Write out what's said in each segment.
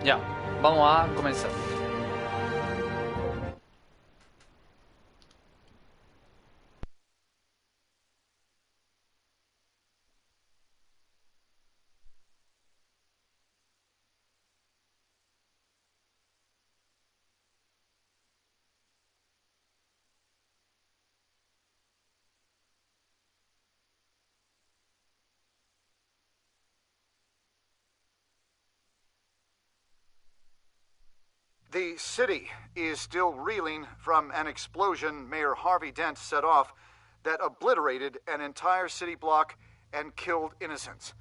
Ya, vamos a comenzar. The city is still reeling from an explosion Mayor Harvey Dent set off that obliterated an entire city block and killed innocents.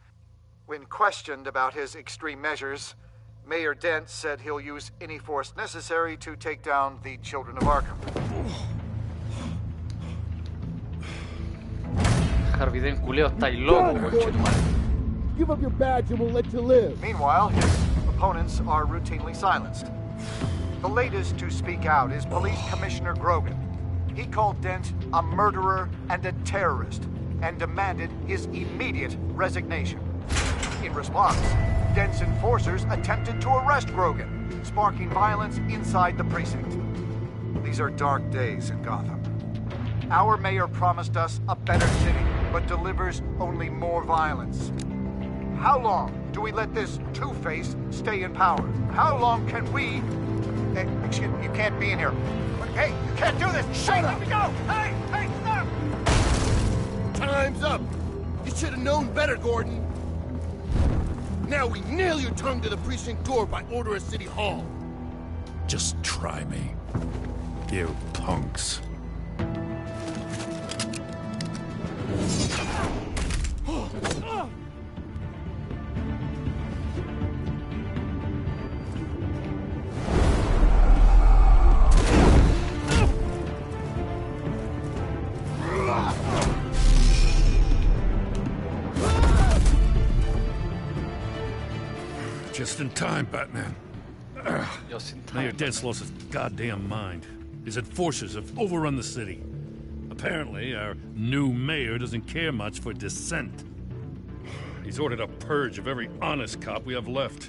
When questioned about his extreme measures, Mayor Dent said he'll use any force necessary to take down the children of Arkham. Harvey Dent culeo, estáis loco, conchetumare. Give up your badge and we'll let you live. Meanwhile, his opponents are routinely silenced. The latest to speak out is Police Commissioner Grogan. He called Dent a murderer and a terrorist and demanded his immediate resignation. In response, Dent's enforcers attempted to arrest Grogan, sparking violence inside the precinct. These are dark days in Gotham. Our mayor promised us a better city, but delivers only more violence. How long do we let this two-face stay in power? How long can we... excuse me, you can't be in here. Hey, you can't do this! Shut up! Let me go! Hey, stop! Time's up. You should have known better, Gordon. Now we nail your tongue to the precinct door by order of City Hall. Just try me, you punks. Just in time, Batman. Just in time. Mayor Dent's lost his goddamn mind. His enforcers have overrun the city. Apparently, our new mayor doesn't care much for dissent. He's ordered a purge of every honest cop we have left.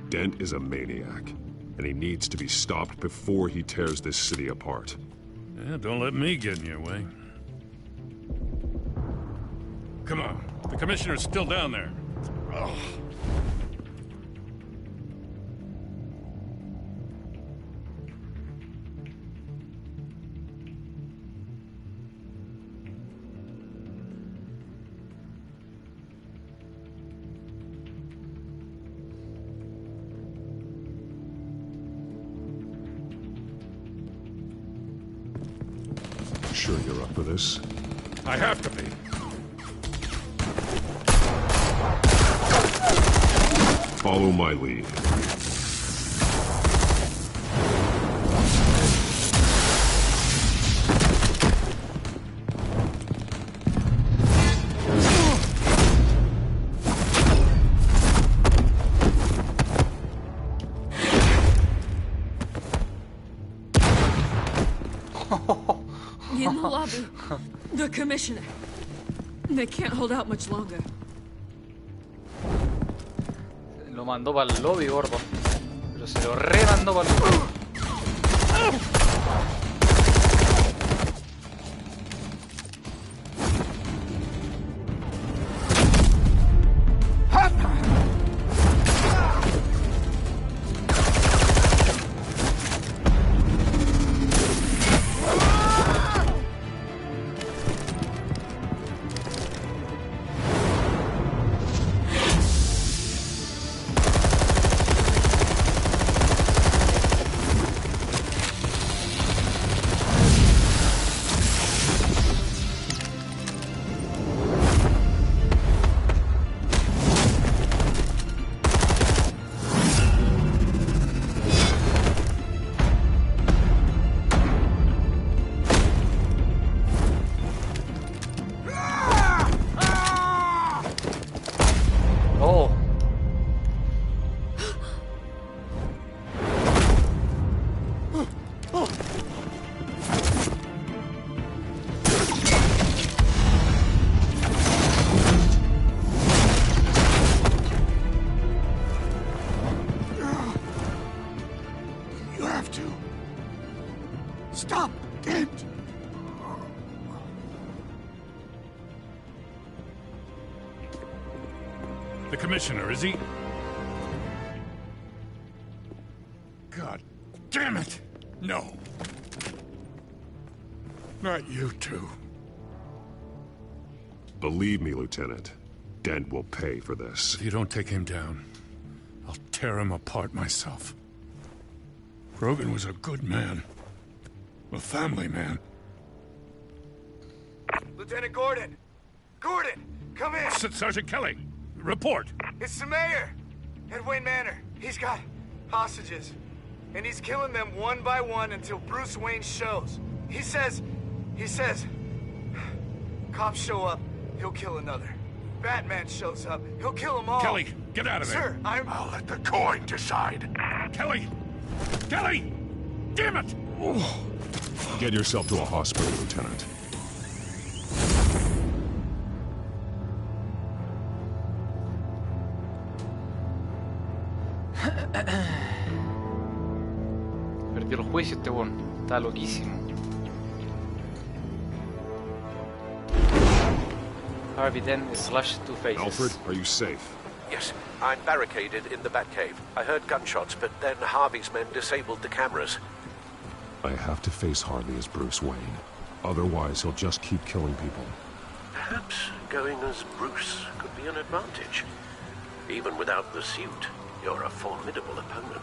Dent is a maniac, and he needs to be stopped before he tears this city apart. Yeah, don't let me get in your way. Come on, the commissioner's still down there. Ugh. Sure you're up for this? I have to be. Follow my lead. In the lobby, the commissioner. They can't hold out much longer. Lo mandó para el lobby, gordo. Pero se lo remandó para el lobby. have to. Stop, Dent! The commissioner, is he? God damn it! No. Not you two. Believe me, Lieutenant. Dent will pay for this. If you don't take him down, I'll tear him apart myself. Grogan was a good man. A family man. Lieutenant Gordon! Gordon! Come in! Sergeant Kelly, report! It's the mayor! At Wayne Manor. He's got hostages. And he's killing them one by one until Bruce Wayne shows. He says... Cops show up, he'll kill another. Batman shows up, he'll kill them all. Kelly, get out of there! Sir, I'll let the coin decide. Kelly! Kelly! Damn it! Get yourself to a hospital, Lieutenant. Perdió el juicio este weón. Está loquísimo. Harvey Dent is slashed two faces. Alfred, are you safe? Yes, I'm barricaded in the Batcave. I heard gunshots, but then Harvey's men disabled the cameras. I have to face Harvey as Bruce Wayne. Otherwise, he'll just keep killing people. Perhaps going as Bruce could be an advantage. Even without the suit, you're a formidable opponent.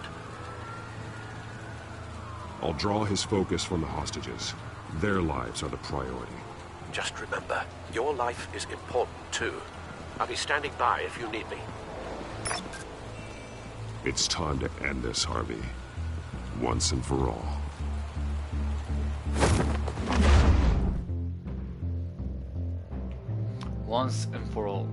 I'll draw his focus from the hostages. Their lives are the priority. Just remember, your life is important too. I'll be standing by if you need me. It's time to end this, Harvey. Once and for all. Once and for all.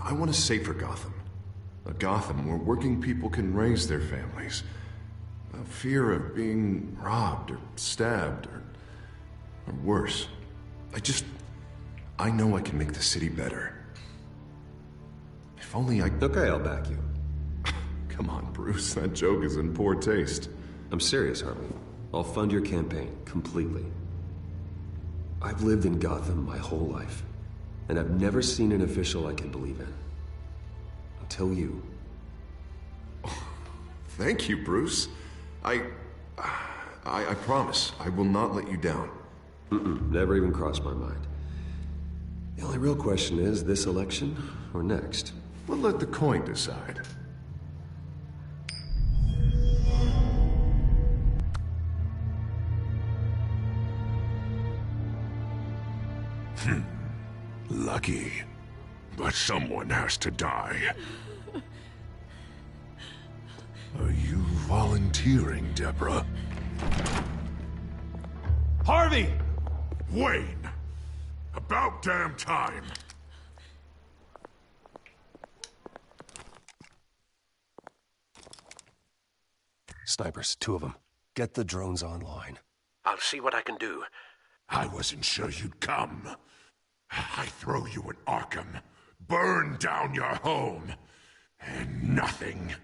I want a safer Gotham. A Gotham where working people can raise their families. Without fear of being robbed or stabbed or worse. I know I can make the city better. If only I... Okay, I'll back you. Come on, Bruce. That joke is in poor taste. I'm serious, Harvey. I'll fund your campaign, completely. I've lived in Gotham my whole life, and I've never seen an official I can believe in. Until you. Thank you, Bruce. I promise, I will not let you down. Never even crossed my mind. The only real question is, this election or next? We'll let the coin decide. Lucky. But someone has to die. Are you volunteering, Deborah? Harvey! Wayne! About damn time! Snipers, 2 of them. Get the drones online. I'll see what I can do. I wasn't sure you'd come. I throw you in Arkham, burn down your home, and nothing.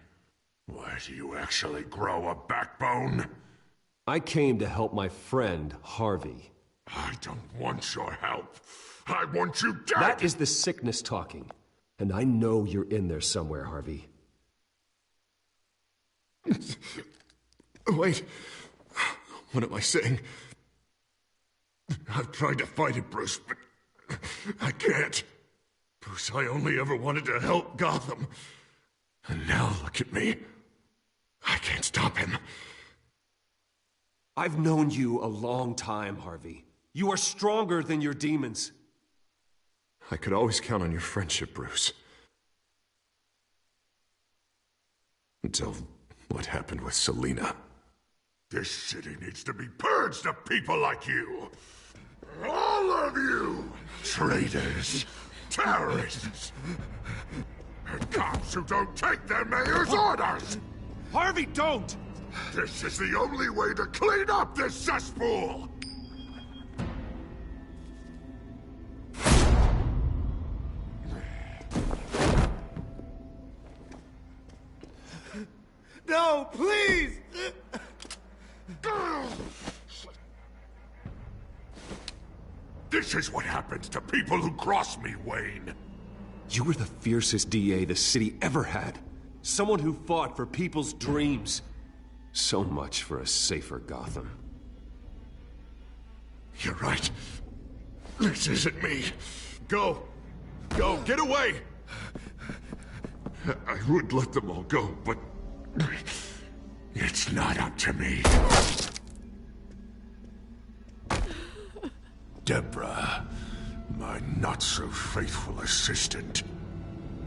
Why, do you actually grow a backbone? I came to help my friend, Harvey. I don't want your help. I want you dead! That is the sickness talking. And I know you're in there somewhere, Harvey. Wait. What am I saying? I've tried to fight it, Bruce, but I can't. Bruce, I only ever wanted to help Gotham. And now look at me. I can't stop him. I've known you a long time, Harvey. You are stronger than your demons. I could always count on your friendship, Bruce. Until what happened with Selina. This city needs to be purged of people like you. All of you! Traitors! Terrorists! And cops who don't take their mayor's orders! Harvey, don't! This is the only way to clean up this cesspool! No, please! This is what happens to people who cross me, Wayne. You were the fiercest DA the city ever had. Someone who fought for people's dreams. So much for a safer Gotham. You're right. This isn't me. Go. Go, get away! I would let them all go, but... it's not up to me. Deborah, my not-so-faithful assistant.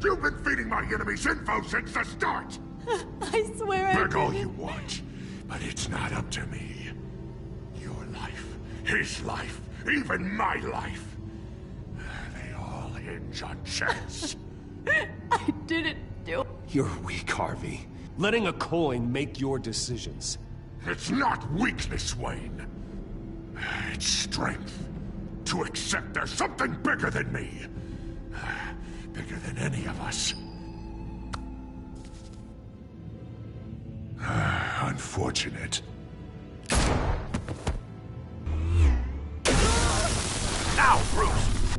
You've been feeding my enemies info since the start! I swear I Beg all didn't. you want, but it's not up to me. Your life, his life, even my life. They all hinge on chance. I didn't do it. You're weak, Harvey. Letting a coin make your decisions. It's not weakness, Wayne. It's strength. To accept there's something bigger than me. Bigger than any of us. Unfortunate. Now, Bruce!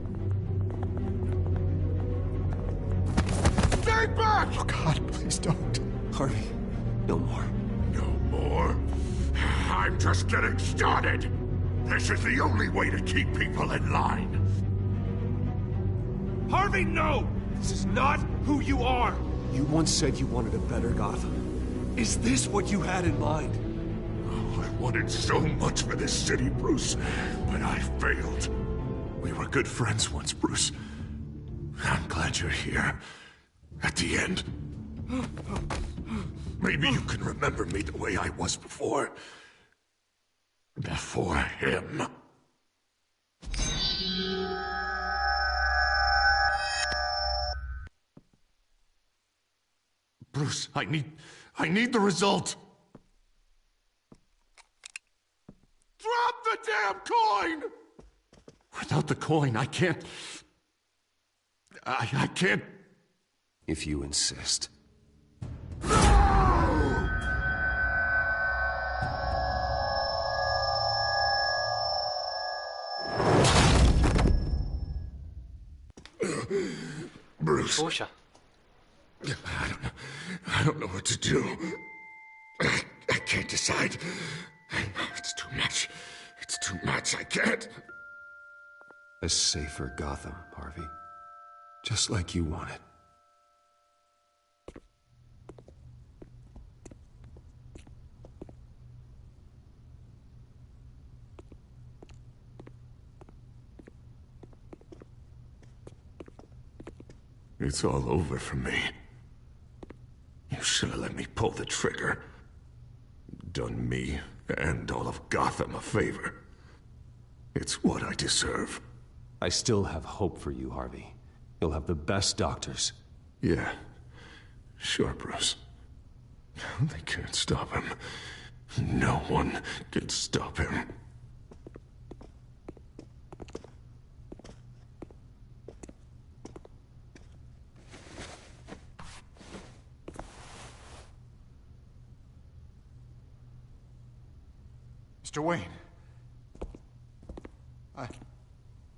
Stay back! Oh God, please don't. Harvey, no more. No more? I'm just getting started. This is the only way to keep people in line. Harvey, no! This is not who you are! You once said you wanted a better Gotham. Is this what you had in mind? Oh, I wanted so much for this city, Bruce, but I failed. We were good friends once, Bruce. I'm glad you're here. At the end. Maybe you can remember me the way I was before. Before him. Bruce, I need the result. Drop the damn coin! Without the coin, I can't... I can't... If you insist. Bruce. Puxa. I don't know what to do. I can't decide. It's too much. It's too much. I can't. A safer Gotham, Harvey. Just like you wanted. It's all over for me. You should have let me pull the trigger. Done me and all of Gotham a favor. It's what I deserve. I still have hope for you, Harvey. You'll have the best doctors. Yeah. Sure, Bruce. They can't stop him. No one can stop him. Mr. Wayne.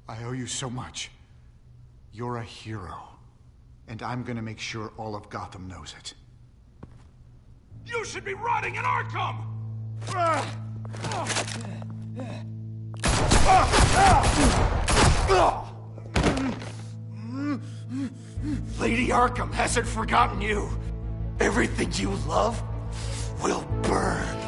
I owe you so much. You're a hero. And I'm gonna make sure all of Gotham knows it. You should be rotting in Arkham! Lady Arkham hasn't forgotten you. Everything you love will burn.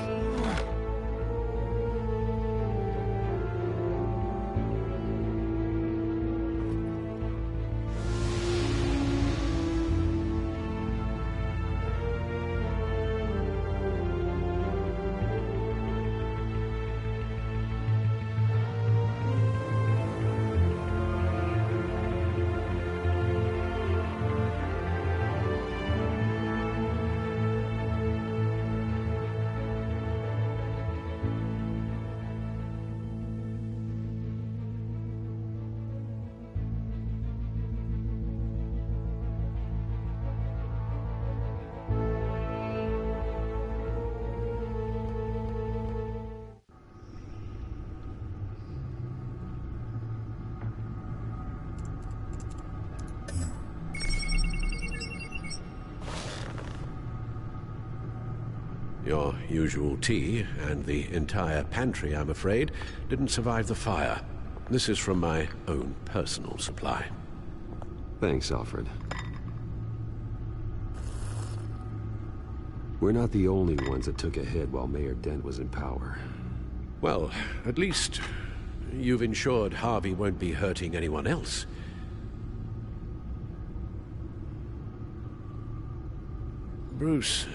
Your usual tea and the entire pantry, I'm afraid, didn't survive the fire. This is from my own personal supply. Thanks, Alfred. We're not the only ones that took a hit while Mayor Dent was in power. Well, at least you've ensured Harvey won't be hurting anyone else. Bruce,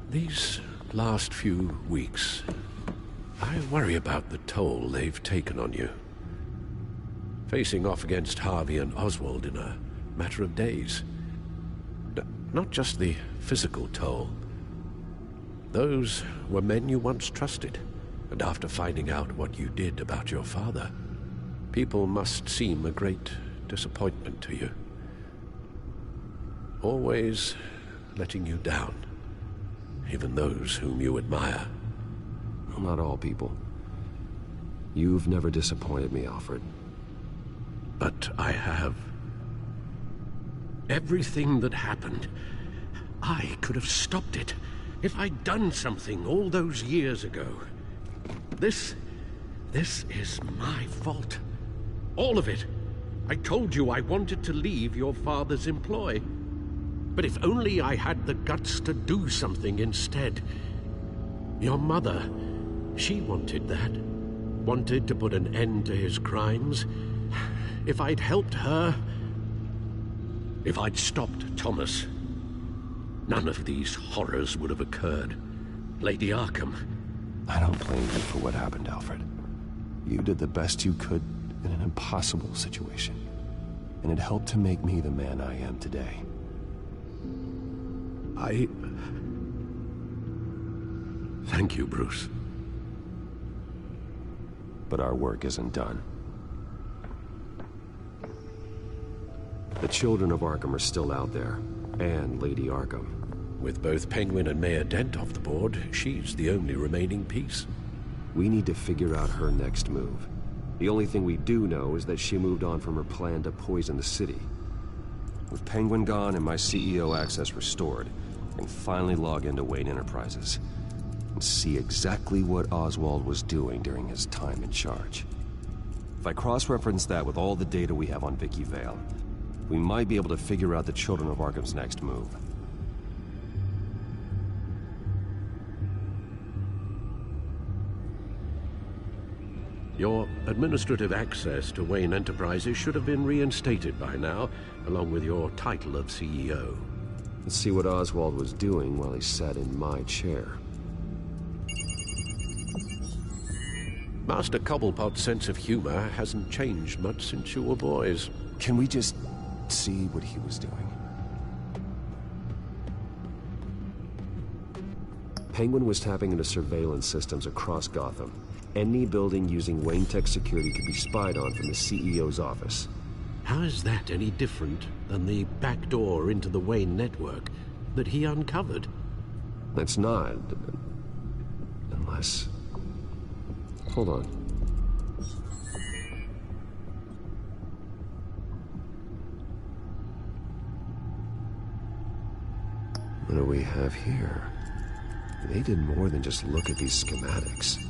these last few weeks, I worry about the toll they've taken on you. Facing off against Harvey and Oswald in a matter of days. Not just the physical toll. Those were men you once trusted, and after finding out what you did about your father, people must seem a great disappointment to you. Always letting you down, even those whom you admire. Well, not all people. You've never disappointed me, Alfred. But I have. Everything that happened, I could have stopped it if I'd done something all those years ago. This is my fault. All of it. I told you I wanted to leave your father's employ. But if only I had the guts to do something instead. Your mother, she wanted that. Wanted to put an end to his crimes. If I'd helped her, if I'd stopped Thomas, none of these horrors would have occurred. Lady Arkham. I don't blame you for what happened, Alfred. You did the best you could in an impossible situation. And it helped to make me the man I am today. Thank you, Bruce. But our work isn't done. The children of Arkham are still out there, and Lady Arkham. With both Penguin and Mayor Dent off the board, she's the only remaining piece. We need to figure out her next move. The only thing we do know is that she moved on from her plan to poison the city. With Penguin gone and my CEO access restored, I can finally log into Wayne Enterprises and see exactly what Oswald was doing during his time in charge. If I cross-reference that with all the data we have on Vicky Vale, we might be able to figure out the Children of Arkham's next move. Your administrative access to Wayne Enterprises should have been reinstated by now, along with your title of CEO. Let's see what Oswald was doing while he sat in my chair. Master Cobblepot's sense of humor hasn't changed much since you were boys. Can we just see what he was doing? Penguin was tapping into surveillance systems across Gotham. Any building using Wayne Tech security could be spied on from the CEO's office. How is that any different than the back door into the Wayne network that he uncovered? It's not. Unless... Hold on. What do we have here? They did more than just look at these schematics.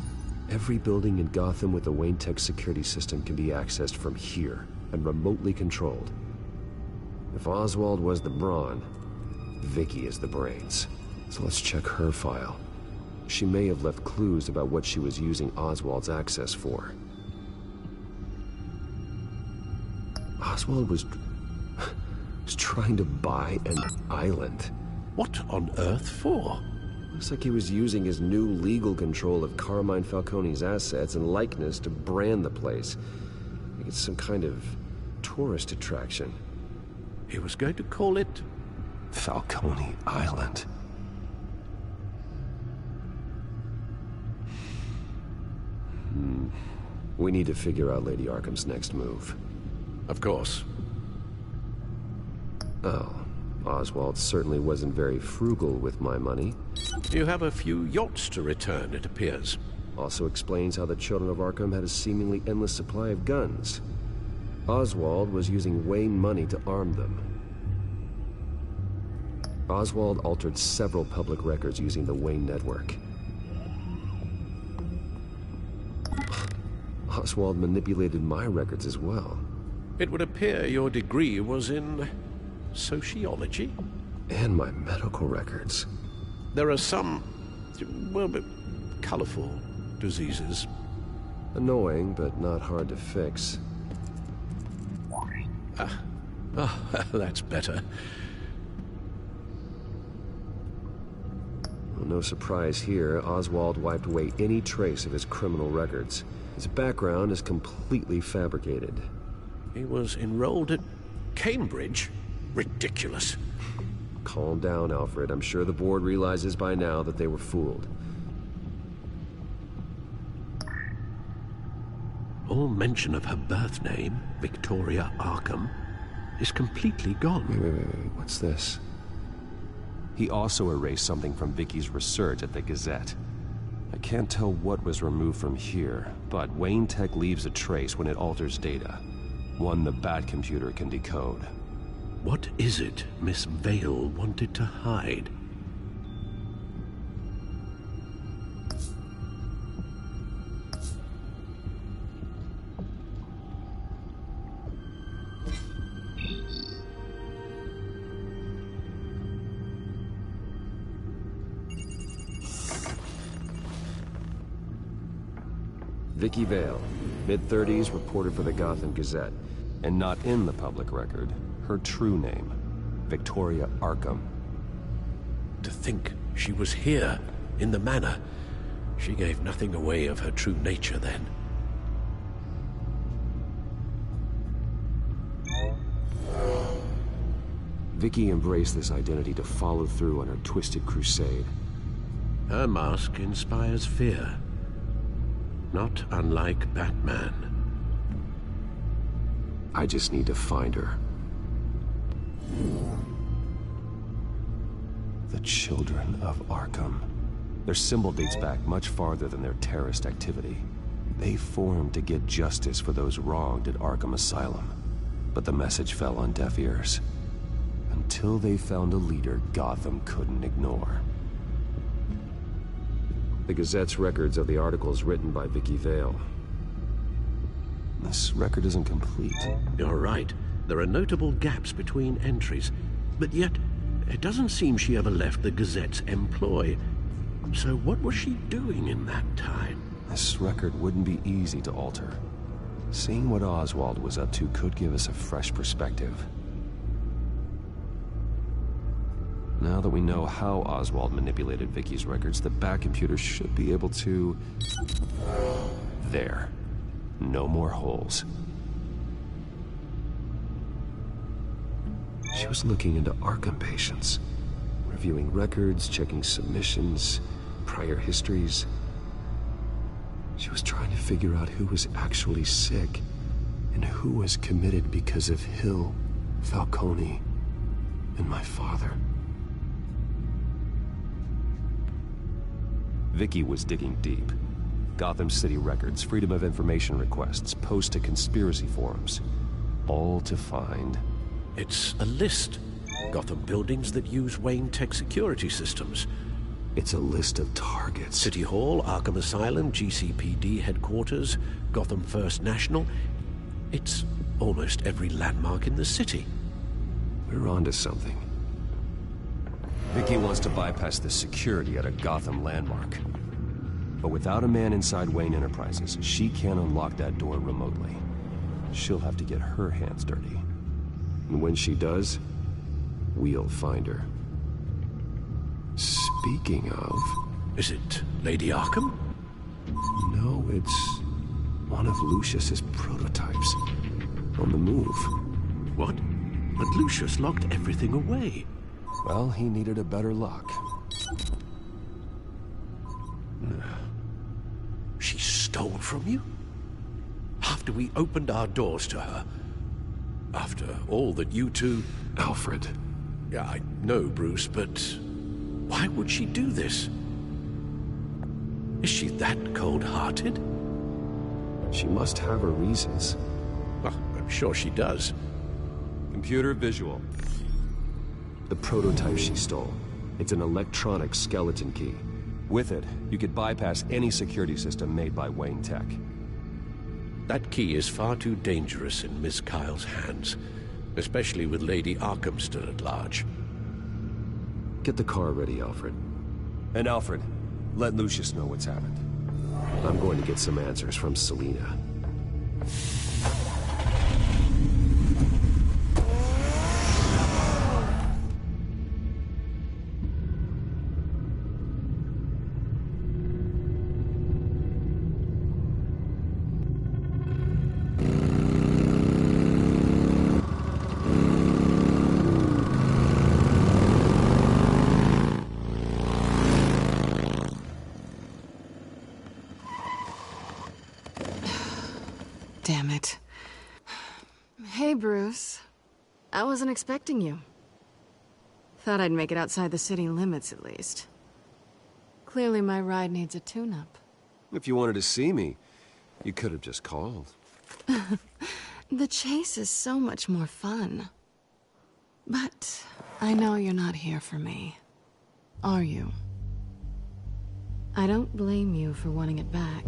Every building in Gotham with a Wayne Tech security system can be accessed from here and remotely controlled. If Oswald was the brawn, Vicky is the brains. So let's check her file. She may have left clues about what she was using Oswald's access for. Oswald was trying to buy an island. What on earth for? Looks like he was using his new legal control of Carmine Falcone's assets and likeness to brand the place. Like it's some kind of tourist attraction. He was going to call it... Falcone Island. We need to figure out Lady Arkham's next move. Of course. Oh, Oswald certainly wasn't very frugal with my money. You have a few yachts to return, it appears. Also explains how the Children of Arkham had a seemingly endless supply of guns. Oswald was using Wayne money to arm them. Oswald altered several public records using the Wayne network. Oswald manipulated my records as well. It would appear your degree was in sociology? And my medical records. There are some, well, colorful diseases. Annoying, but not hard to fix. That's better. Well, no surprise here, Oswald wiped away any trace of his criminal records. His background is completely fabricated. He was enrolled at Cambridge? Ridiculous. Calm down, Alfred. I'm sure the board realizes by now that they were fooled. All mention of her birth name, Victoria Arkham, is completely gone. Wait. What's this? He also erased something from Vicky's research at the Gazette. I can't tell what was removed from here, but Wayne Tech leaves a trace when it alters data. One the Bat computer can decode. What is it Miss Vale wanted to hide? Vicky Vale, mid-30s, reported for the Gotham Gazette, and not in the public record. Her true name, Victoria Arkham. To think she was here, in the manor. She gave nothing away of her true nature then. Vicky embraced this identity to follow through on her twisted crusade. Her mask inspires fear. Not unlike Batman. I just need to find her. The Children of Arkham. Their symbol dates back much farther than their terrorist activity. They formed to get justice for those wronged at Arkham Asylum. But the message fell on deaf ears. Until they found a leader Gotham couldn't ignore. The Gazette's records of the articles written by Vicky Vale. This record isn't complete. You're right. There are notable gaps between entries. But yet, it doesn't seem she ever left the Gazette's employ. So what was she doing in that time? This record wouldn't be easy to alter. Seeing what Oswald was up to could give us a fresh perspective. Now that we know how Oswald manipulated Vicky's records, the Bat computer should be able to... There. No more holes. She was looking into Arkham patients, reviewing records, checking submissions, prior histories. She was trying to figure out who was actually sick and who was committed because of Hill, Falcone, and my father. Vicky was digging deep. Gotham City records, Freedom of Information requests, posts to conspiracy forums. All to find... It's a list. Gotham buildings that use Wayne Tech security systems. It's a list of targets. City Hall, Arkham Asylum, GCPD headquarters, Gotham First National. It's almost every landmark in the city. We're onto something. Vicky wants to bypass the security at a Gotham landmark. But without a man inside Wayne Enterprises, she can't unlock that door remotely. She'll have to get her hands dirty. And when she does, we'll find her. Speaking of... Is it Lady Arkham? No, it's one of Lucius's prototypes. On the move. What? But Lucius locked everything away. Well, he needed a better lock. She stole from you? After we opened our doors to her? After all that you two... Alfred. Yeah, I know, Bruce, but... why would she do this? Is she that cold-hearted? She must have her reasons. Well, I'm sure she does. Computer visual. The prototype she stole. It's an electronic skeleton key. With it, you could bypass any security system made by Wayne Tech. That key is far too dangerous in Miss Kyle's hands, especially with Lady Arkham still at large. Get the car ready, Alfred. And Alfred, let Lucius know what's happened. I'm going to get some answers from Selina. Damn it. Hey, Bruce. I wasn't expecting you. Thought I'd make it outside the city limits, at least. Clearly my ride needs a tune-up. If you wanted to see me, you could have just called. The chase is so much more fun. But I know you're not here for me. Are you? I don't blame you for wanting it back.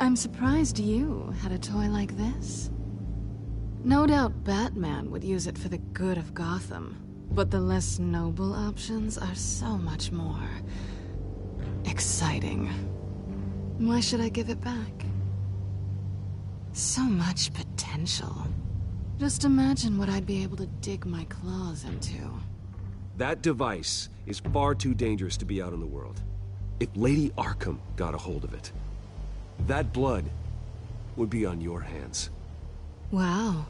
I'm surprised you had a toy like this. No doubt Batman would use it for the good of Gotham, but the less noble options are so much more exciting. Why should I give it back? So much potential. Just imagine what I'd be able to dig my claws into. That device is far too dangerous to be out in the world. If Lady Arkham got a hold of it, that blood would be on your hands. Wow,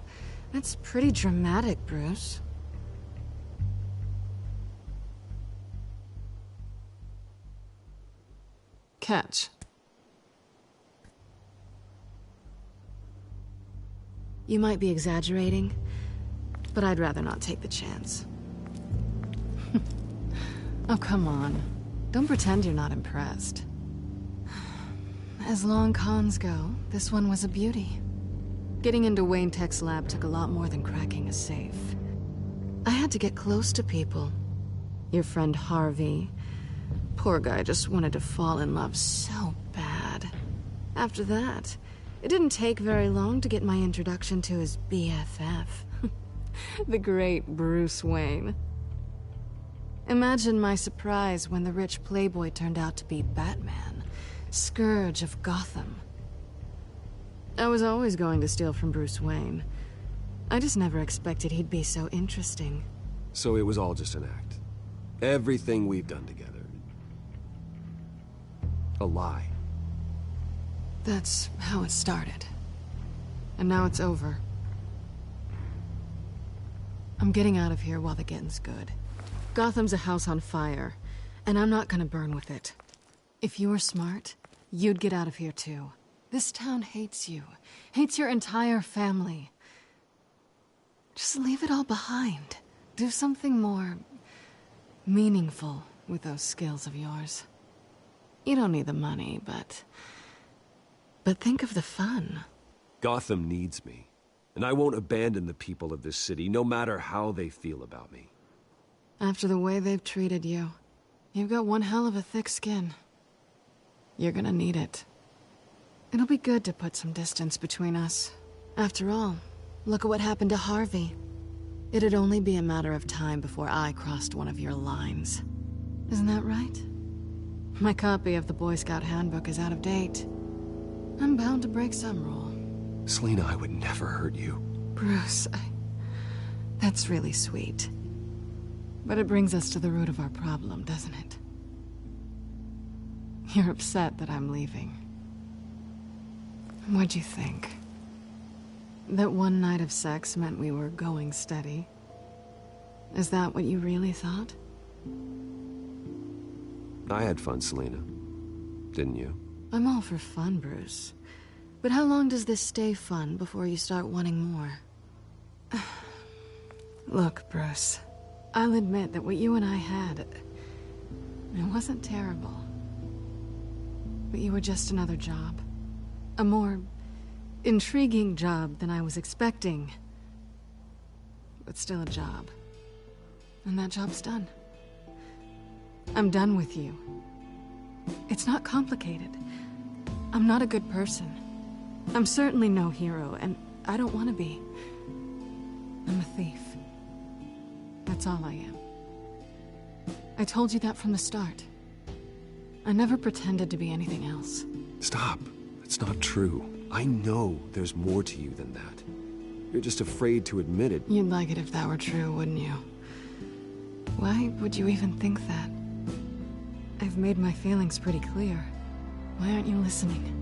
that's pretty dramatic, Bruce. Catch. You might be exaggerating, but I'd rather not take the chance. Oh, come on. Don't pretend you're not impressed. As long cons go, this one was a beauty. Getting into Wayne Tech's lab took a lot more than cracking a safe. I had to get close to people. Your friend Harvey. Poor guy just wanted to fall in love so bad. After that, it didn't take very long to get my introduction to his BFF. The great Bruce Wayne. Imagine my surprise when the rich playboy turned out to be Batman, Scourge of Gotham. I was always going to steal from Bruce Wayne. I just never expected he'd be so interesting. So it was all just an act. Everything we've done together. A lie. That's how it started. And now it's over. I'm getting out of here while the getting's good. Gotham's a house on fire, and I'm not gonna burn with it. If you were smart, you'd get out of here too. This town hates you. Hates your entire family. Just leave it all behind. Do something more meaningful with those skills of yours. You don't need the money, but think of the fun. Gotham needs me, and I won't abandon the people of this city, no matter how they feel about me. After the way they've treated you, you've got one hell of a thick skin. You're gonna need it. It'll be good to put some distance between us. After all, look at what happened to Harvey. It'd only be a matter of time before I crossed one of your lines. Isn't that right? My copy of the Boy Scout Handbook is out of date. I'm bound to break some rule. Selina, I would never hurt you. Bruce, that's really sweet. But it brings us to the root of our problem, doesn't it? You're upset that I'm leaving. What'd you think? That one night of sex meant we were going steady? Is that what you really thought? I had fun, Selina. Didn't you? I'm all for fun, Bruce. But how long does this stay fun before you start wanting more? Look, Bruce. I'll admit that what you and I had, it wasn't terrible. But you were just another job. A more intriguing job than I was expecting. but still a job. And that job's done. I'm done with you. It's not complicated. I'm not a good person. I'm certainly no hero, and I don't want to be. I'm a thief. That's all I am. I told you that from the start. I never pretended to be anything else. Stop. It's not true. I know there's more to you than that. You're just afraid to admit it. You'd like it if that were true, wouldn't you? Why would you even think that? I've made my feelings pretty clear. Why aren't you listening?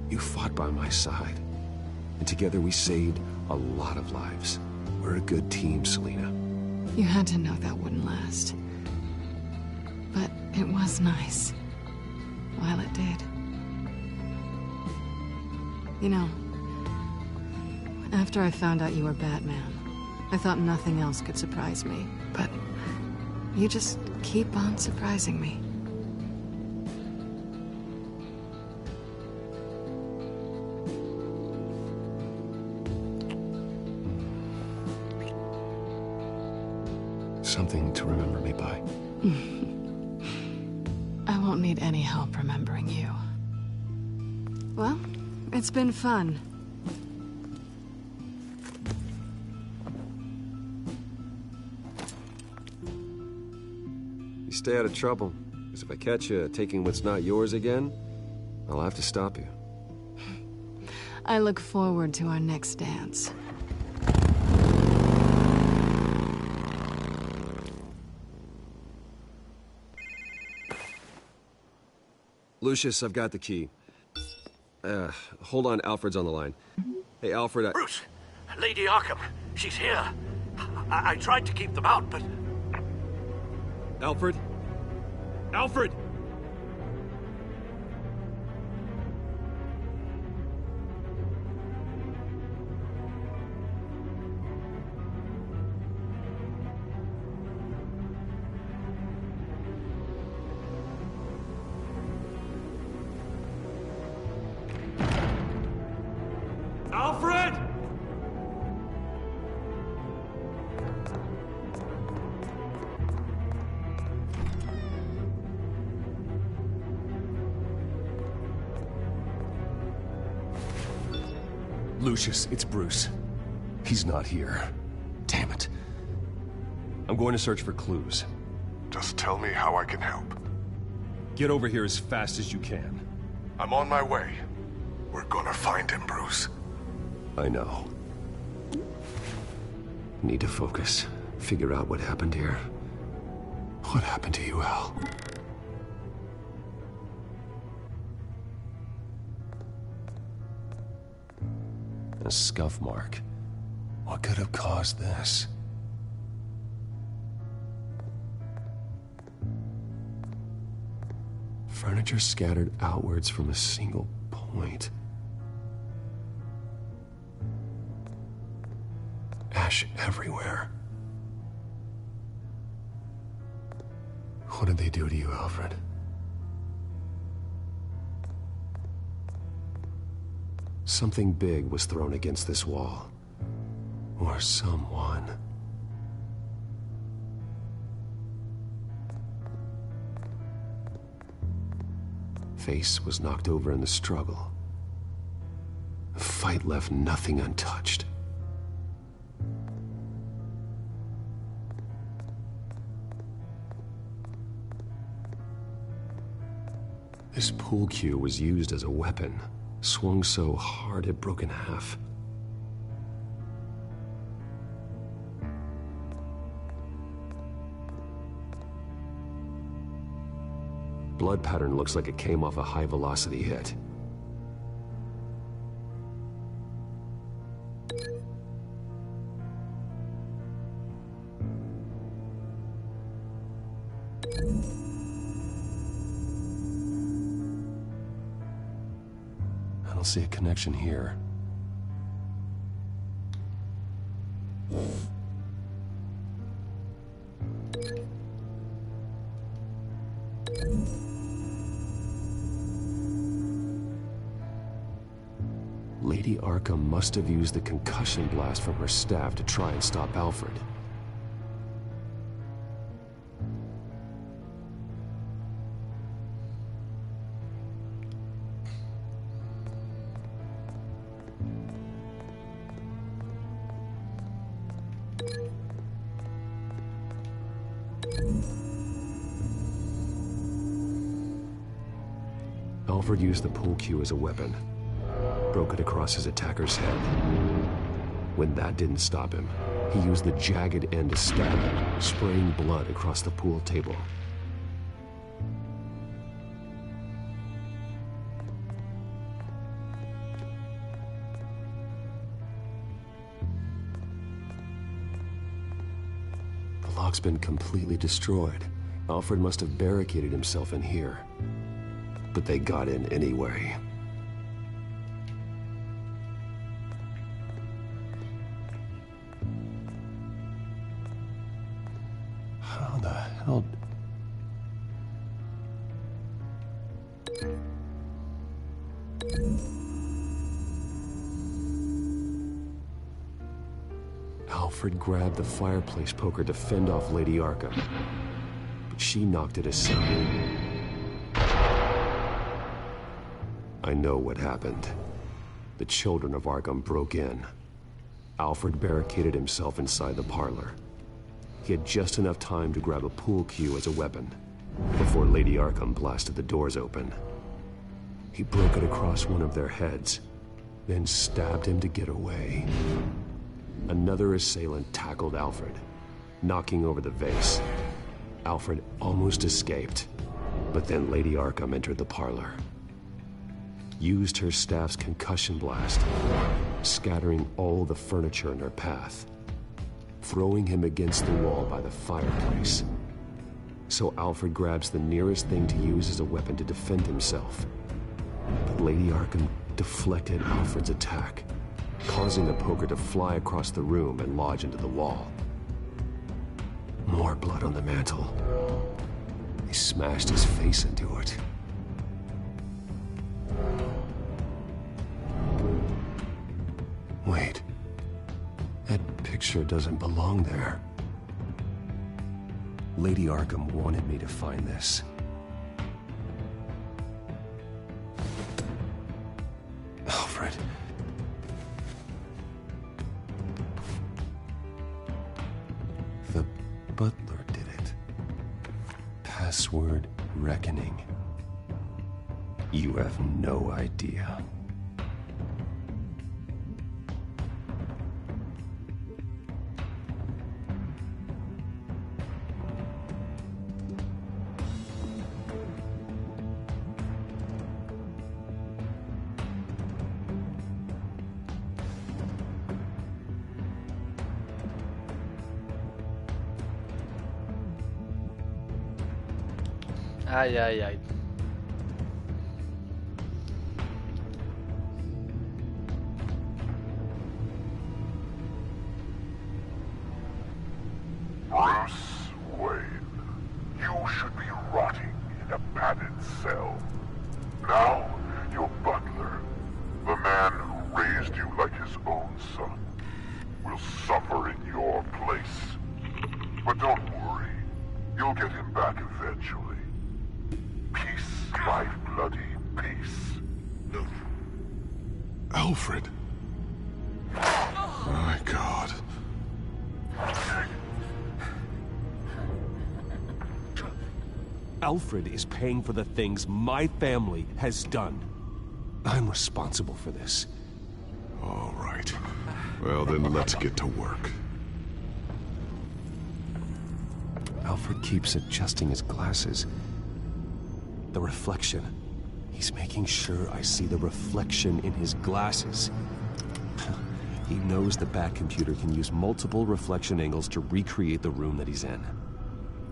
You fought by my side. And together we saved a lot of lives. We're a good team, Selina. You had to know that wouldn't last. But it was nice. While it did. You know, after I found out you were Batman, I thought nothing else could surprise me. But you just keep on surprising me. Something to remember me by. I won't need any help remembering you. Well, it's been fun. You stay out of trouble, because if I catch you taking what's not yours again, I'll have to stop you. I look forward to our next dance. Lucius, I've got the key. Hold on, Alfred's on the line. Hey, Alfred, Bruce! Lady Arkham, she's here. I tried to keep them out, but... Alfred? Alfred! Alfred! Lucius, it's Bruce. He's not here. Damn it. I'm going to search for clues. Just tell me how I can help. Get over here as fast as you can. I'm on my way. We're gonna find him, Bruce. I know. Need to focus. Figure out what happened here. What happened to you, Al? A scuff mark. What could have caused this? Furniture scattered outwards from a single point. Ash everywhere. What did they do to you, Alfred? Something big was thrown against this wall. Or someone. Face was knocked over in the struggle. The fight left nothing untouched. This pool cue was used as a weapon, swung so hard it broke in half. Blood pattern looks like it came off a high-velocity hit. I don't see a connection here. Lady Arkham must have used the concussion blast from her staff to try and stop Alfred. Alfred used the pool cue as a weapon, broke it across his attacker's head. When that didn't stop him, he used the jagged end to stab him, spraying blood across the pool table. The lock's been completely destroyed. Alfred must have barricaded himself in here. But they got in anyway. How the hell... Alfred grabbed the fireplace poker to fend off Lady Arkham, but she knocked it aside. I know what happened. The children of Arkham broke in. Alfred barricaded himself inside the parlor. He had just enough time to grab a pool cue as a weapon before Lady Arkham blasted the doors open. He broke it across one of their heads, then stabbed him to get away. Another assailant tackled Alfred, knocking over the vase. Alfred almost escaped, but then Lady Arkham entered the parlor. Used her staff's concussion blast, scattering all the furniture in her path, throwing him against the wall by the fireplace. So Alfred grabs the nearest thing to use as a weapon to defend himself. But Lady Arkham deflected Alfred's attack, causing the poker to fly across the room and lodge into the wall. More blood on the mantel. They smashed his face into it. Wait, that picture doesn't belong there. Lady Arkham wanted me to find this. Alfred. The butler did it. Password reckoning. You have no idea. Ay, ay, ay. Bruce Wayne, you should be rotting in a padded cell. Now, your butler, the man who raised you like his own son, will suffer in your place. But don't worry, you'll get him back eventually. Peace, my bloody peace. Alfred. My God. Alfred is paying for the things my family has done. I'm responsible for this. All right. Well, then let's get to work. Alfred keeps adjusting his glasses. The reflection. He's making sure I see the reflection in his glasses. He knows the Batcomputer can use multiple reflection angles to recreate the room that he's in.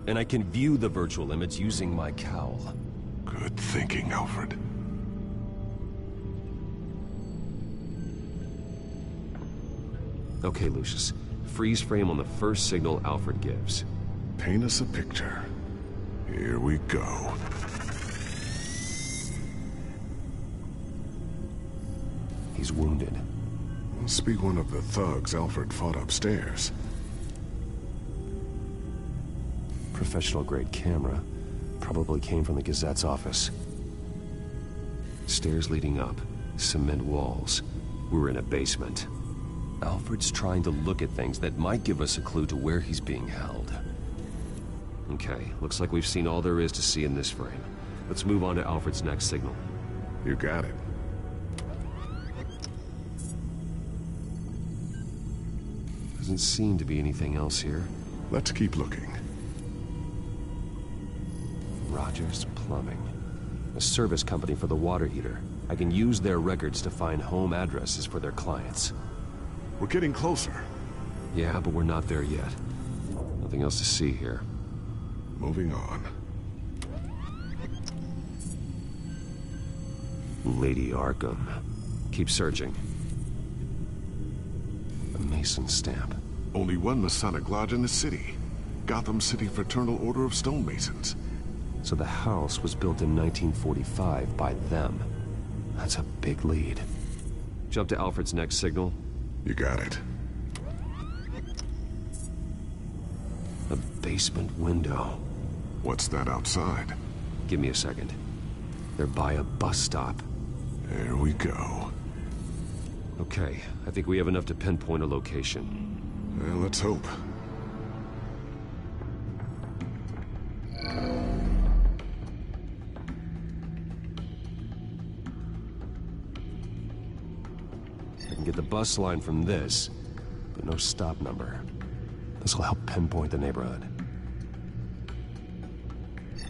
And I can view the virtual image using my cowl. Good thinking, Alfred. Okay, Lucius. Freeze frame on the first signal Alfred gives. Paint us a picture. Here we go. He's wounded. Must be one of the thugs Alfred fought upstairs. Professional-grade camera. Probably came from the Gazette's office. Stairs leading up. Cement walls. We're in a basement. Alfred's trying to look at things that might give us a clue to where he's being held. Okay, looks like we've seen all there is to see in this frame. Let's move on to Alfred's next signal. You got it. Doesn't seem to be anything else here. Let's keep looking. Rogers Plumbing. A service company for the water heater. I can use their records to find home addresses for their clients. We're getting closer. Yeah, but we're not there yet. Nothing else to see here. Moving on. Lady Arkham. Keep searching. A Mason stamp. Only one Masonic lodge in the city. Gotham City Fraternal Order of Stonemasons. So the house was built in 1945 by them. That's a big lead. Jump to Alfred's next signal. You got it. A basement window. What's that outside? Give me a second. They're by a bus stop. There we go. Okay, I think we have enough to pinpoint a location. Well, let's hope. I can get the bus line from this, but no stop number. This will help pinpoint the neighborhood.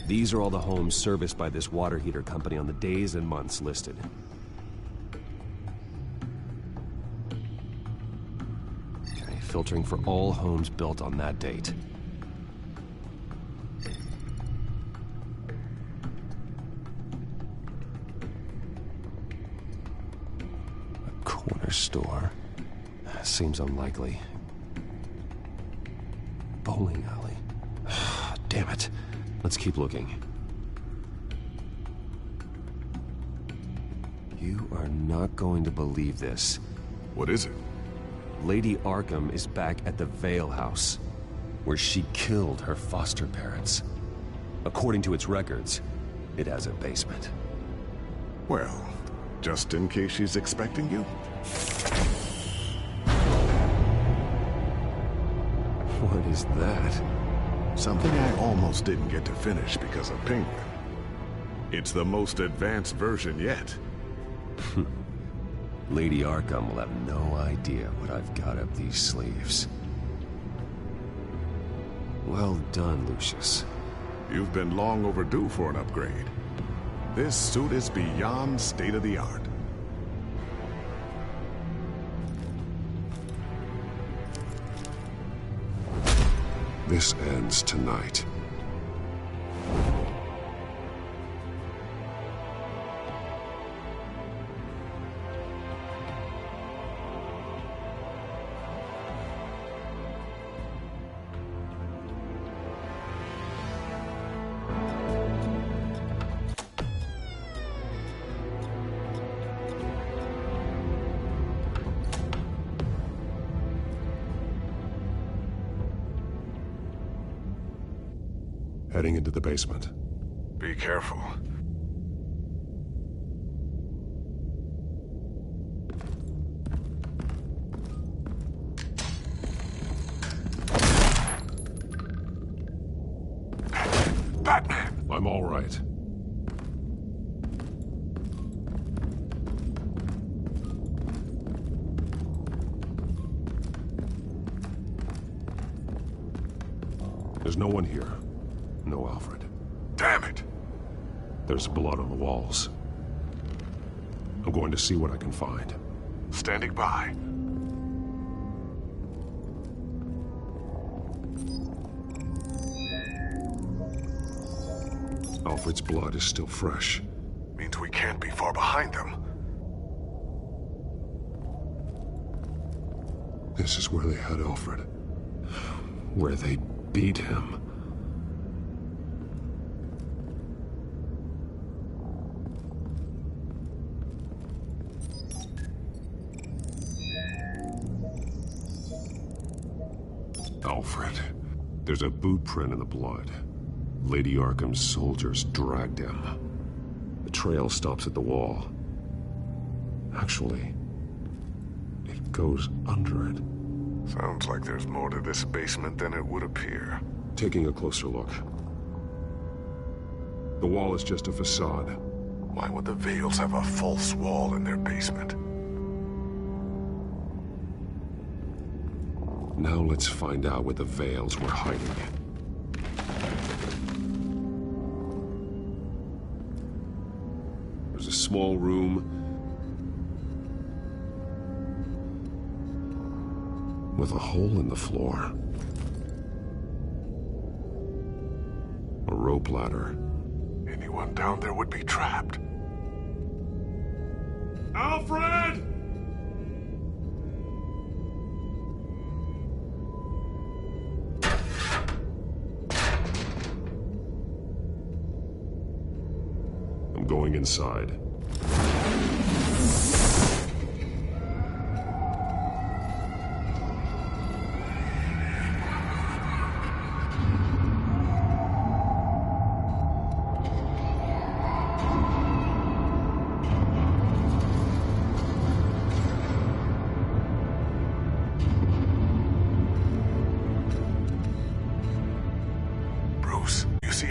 These are all the homes serviced by this water heater company on the days and months listed. Okay, filtering for all homes built on that date. A corner store. Seems unlikely. Bowling alley. Damn it. Let's keep looking. You are not going to believe this. What is it? Lady Arkham is back at the Vale House, where she killed her foster parents. According to its records, it has a basement. Well, just in case she's expecting you? What is that? Something I almost didn't get to finish because of Penguin. It's the most advanced version yet. Lady Arkham will have no idea what I've got up these sleeves. Well done, Lucius. You've been long overdue for an upgrade. This suit is beyond state-of-the-art. This ends tonight. Heading into the basement. Be careful. Batman! I'm all right. There's no one here. No, Alfred. Damn it! There's blood on the walls. I'm going to see what I can find. Standing by. Alfred's blood is still fresh. Means we can't be far behind them. This is where they had Alfred. Where they beat him. Alfred. There's a boot print in the blood. Lady Arkham's soldiers dragged him. The trail stops at the wall. Actually, it goes under it. Sounds like there's more to this basement than it would appear. Taking a closer look. The wall is just a facade. Why would the Vales have a false wall in their basement? Now let's find out where the Vales were hiding. There's a small room with a hole in the floor. A rope ladder. Anyone down there would be trapped. Alfred! I'm going inside.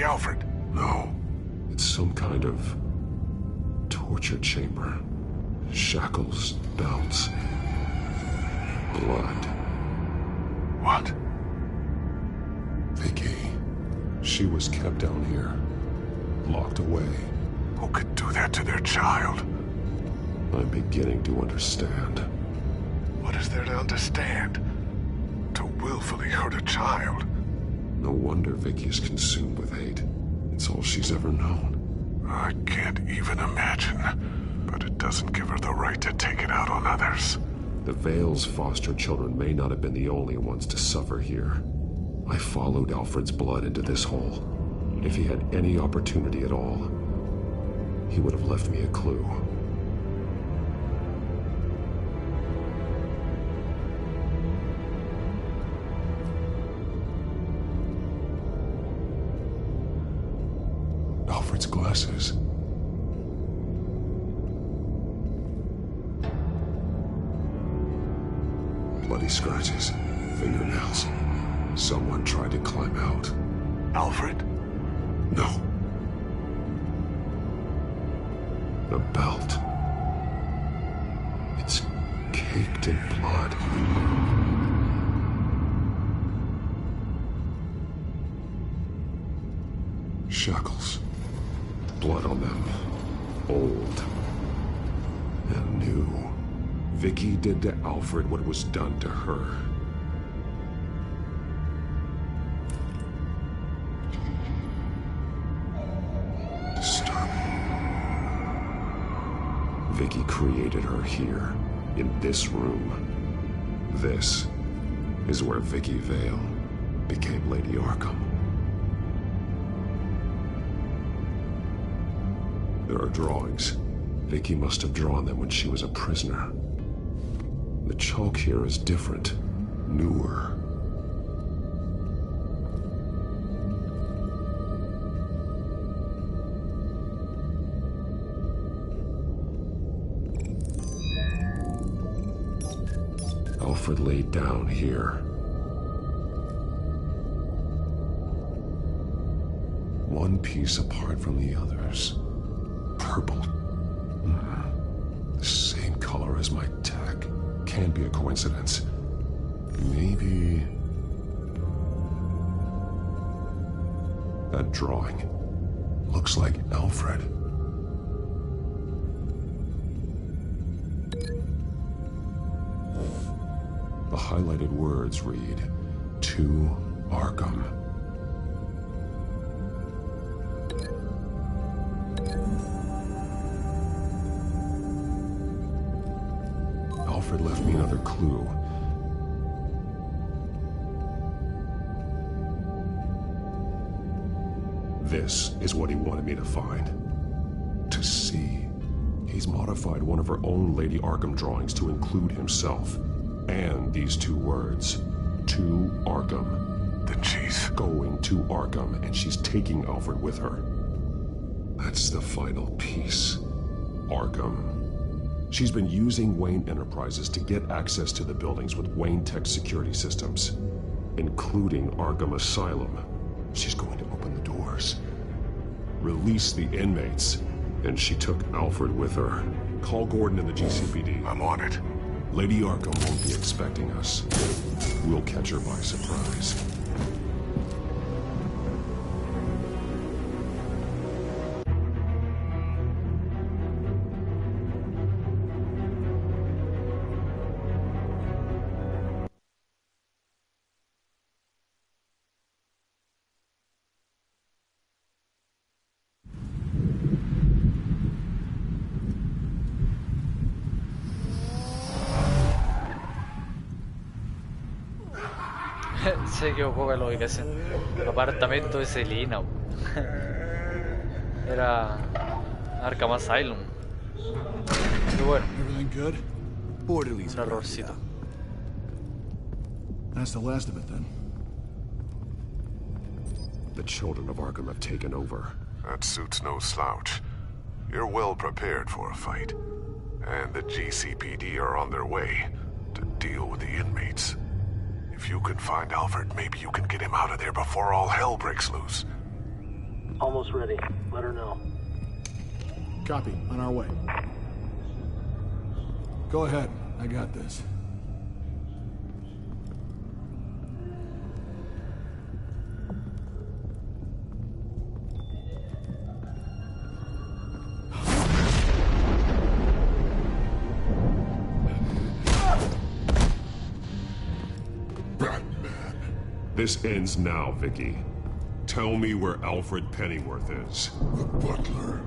Alfred? No. It's some kind of torture chamber. Shackles, belts, blood. What? Vicky. She was kept down here, locked away. Who could do that to their child? I'm beginning to understand. What is there to understand? To willfully hurt a child? No wonder Vicky is consumed with hate. It's all she's ever known. I can't even imagine, but it doesn't give her the right to take it out on others. The Vale's foster children may not have been the only ones to suffer here. I followed Alfred's blood into this hole. If he had any opportunity at all, he would have left me a clue. Alfred's glasses. Bloody scratches, fingernails. Someone tried to climb out. Alfred? No. The belt. It's caked in blood. Shackles. Blood on them. Old. And new. Vicky did to Alfred what was done to her. Disturbing. Vicky created her here, in this room. This is where Vicky Vale became Lady Arkham. There are drawings. Vicky must have drawn them when she was a prisoner. The chalk here is different, newer. Alfred laid down here. One piece apart from the others. Purple. The same color as my tech. Can't be a coincidence. Maybe... That drawing looks like Alfred. The highlighted words read, "To Arkham." Alfred left me another clue. This is what he wanted me to find. To see. He's modified one of her own Lady Arkham drawings to include himself. And these two words, "To to Arkham. Then she's... Going to Arkham, and she's taking Alfred with her. That's the final piece. Arkham. She's been using Wayne Enterprises to get access to the buildings with Wayne Tech security systems, including Arkham Asylum. She's going to open the doors, release the inmates, and she took Alfred with her. Call Gordon in the GCPD. I'm on it. Lady Arkham won't be expecting us. We'll catch her by surprise. Se equivocó con la ubicación. Apartamento de Selina. Era Arkham Asylum. Pero bueno, Everything good? Orderly's un errorcito. That's the last of it then. The children of Arkham have taken over. That suit's no slouch. You're well prepared for a fight. And the GCPD are on their way to deal with the inmates. If you can find Alfred, maybe you can get him out of there before all hell breaks loose. Almost ready. Let her know. Copy. On our way. Go ahead. I got this. This ends now, Vicky. Tell me where Alfred Pennyworth is. The butler.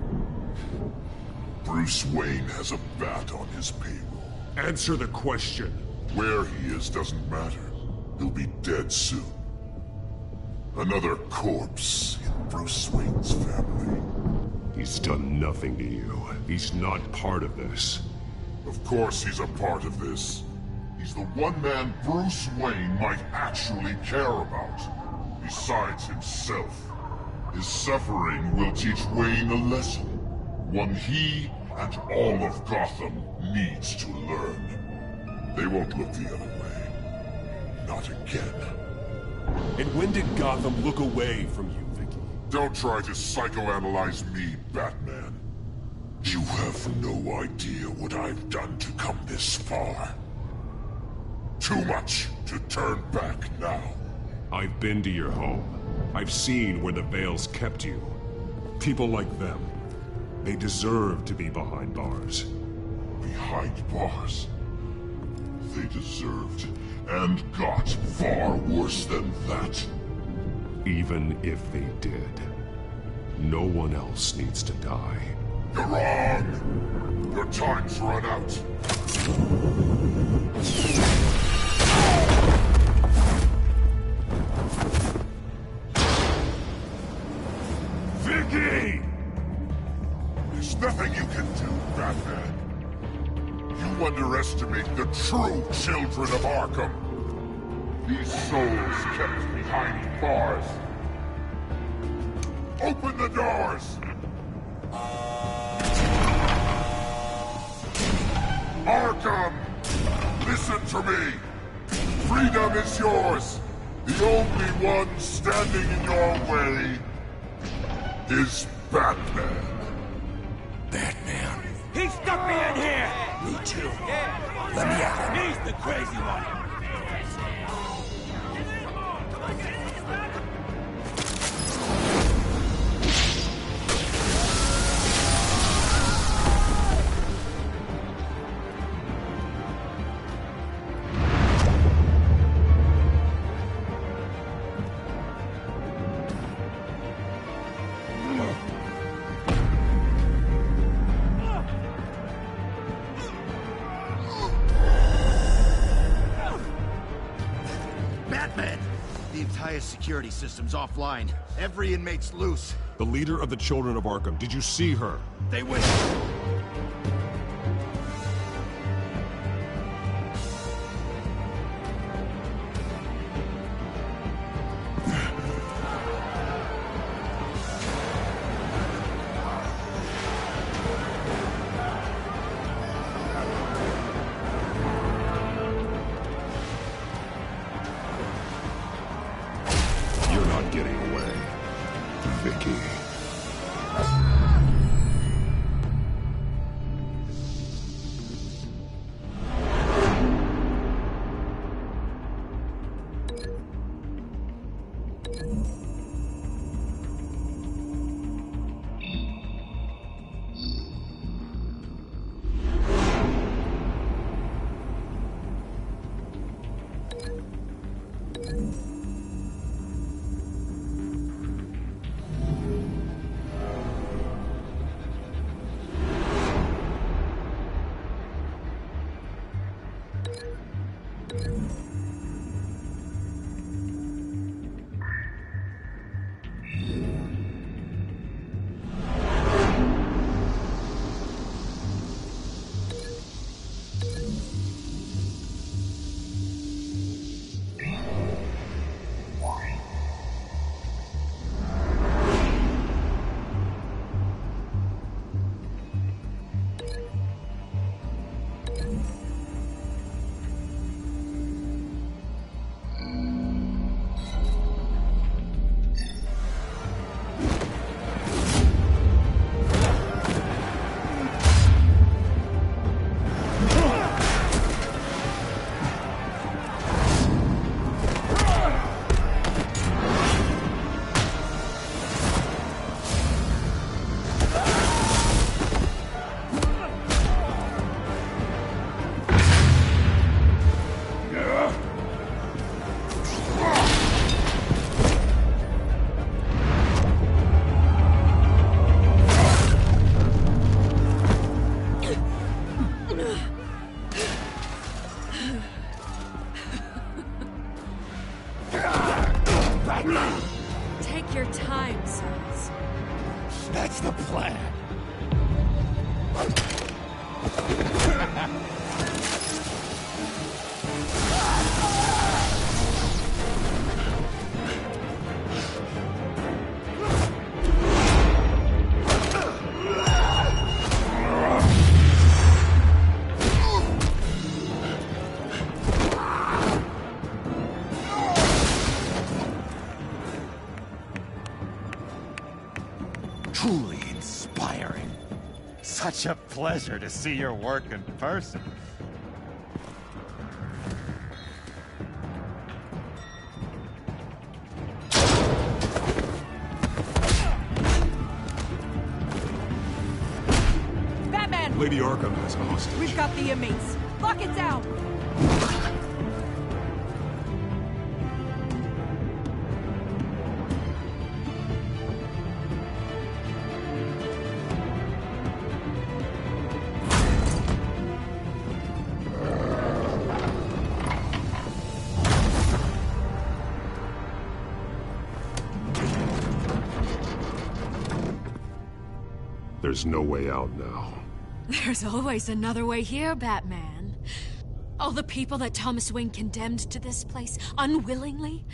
Bruce Wayne has a bat on his payroll. Answer the question. Where he is doesn't matter. He'll be dead soon. Another corpse in Bruce Wayne's family. He's done nothing to you. He's not part of this. Of course he's a part of this. He's the one man Bruce Wayne might actually care about. Besides himself. His suffering will teach Wayne a lesson. One he and all of Gotham needs to learn. They won't look the other way. Not again. And when did Gotham look away from you, Vicky? Don't try to psychoanalyze me, Batman. You have no idea what I've done to come this far. Too much to turn back now. I've been to your home. I've seen where the Veils kept you. People like them, they deserve to be behind bars. Behind bars? They deserved and got far worse than that. Even if they did, no one else needs to die. You're wrong! Your time's run out. Vicky! There's nothing you can do, Batman. You underestimate the true children of Arkham. These souls kept behind bars. Open the doors! Arkham! Listen to me! Freedom is yours! The only one standing in your way is Batman. Batman. He stuck me in here! Me too. Let me at him. He's the crazy one! Security system's offline. Every inmate's loose. The leader of the Children of Arkham, did you see her? They went... Take your time, sons. That's the plan. Truly inspiring. Such a pleasure to see your work in person. Batman! Lady Arkham has a hostage. We've got the inmates. Lock it down! There's no way out now. There's always another way here, Batman. All the people that Thomas Wayne condemned to this place unwillingly,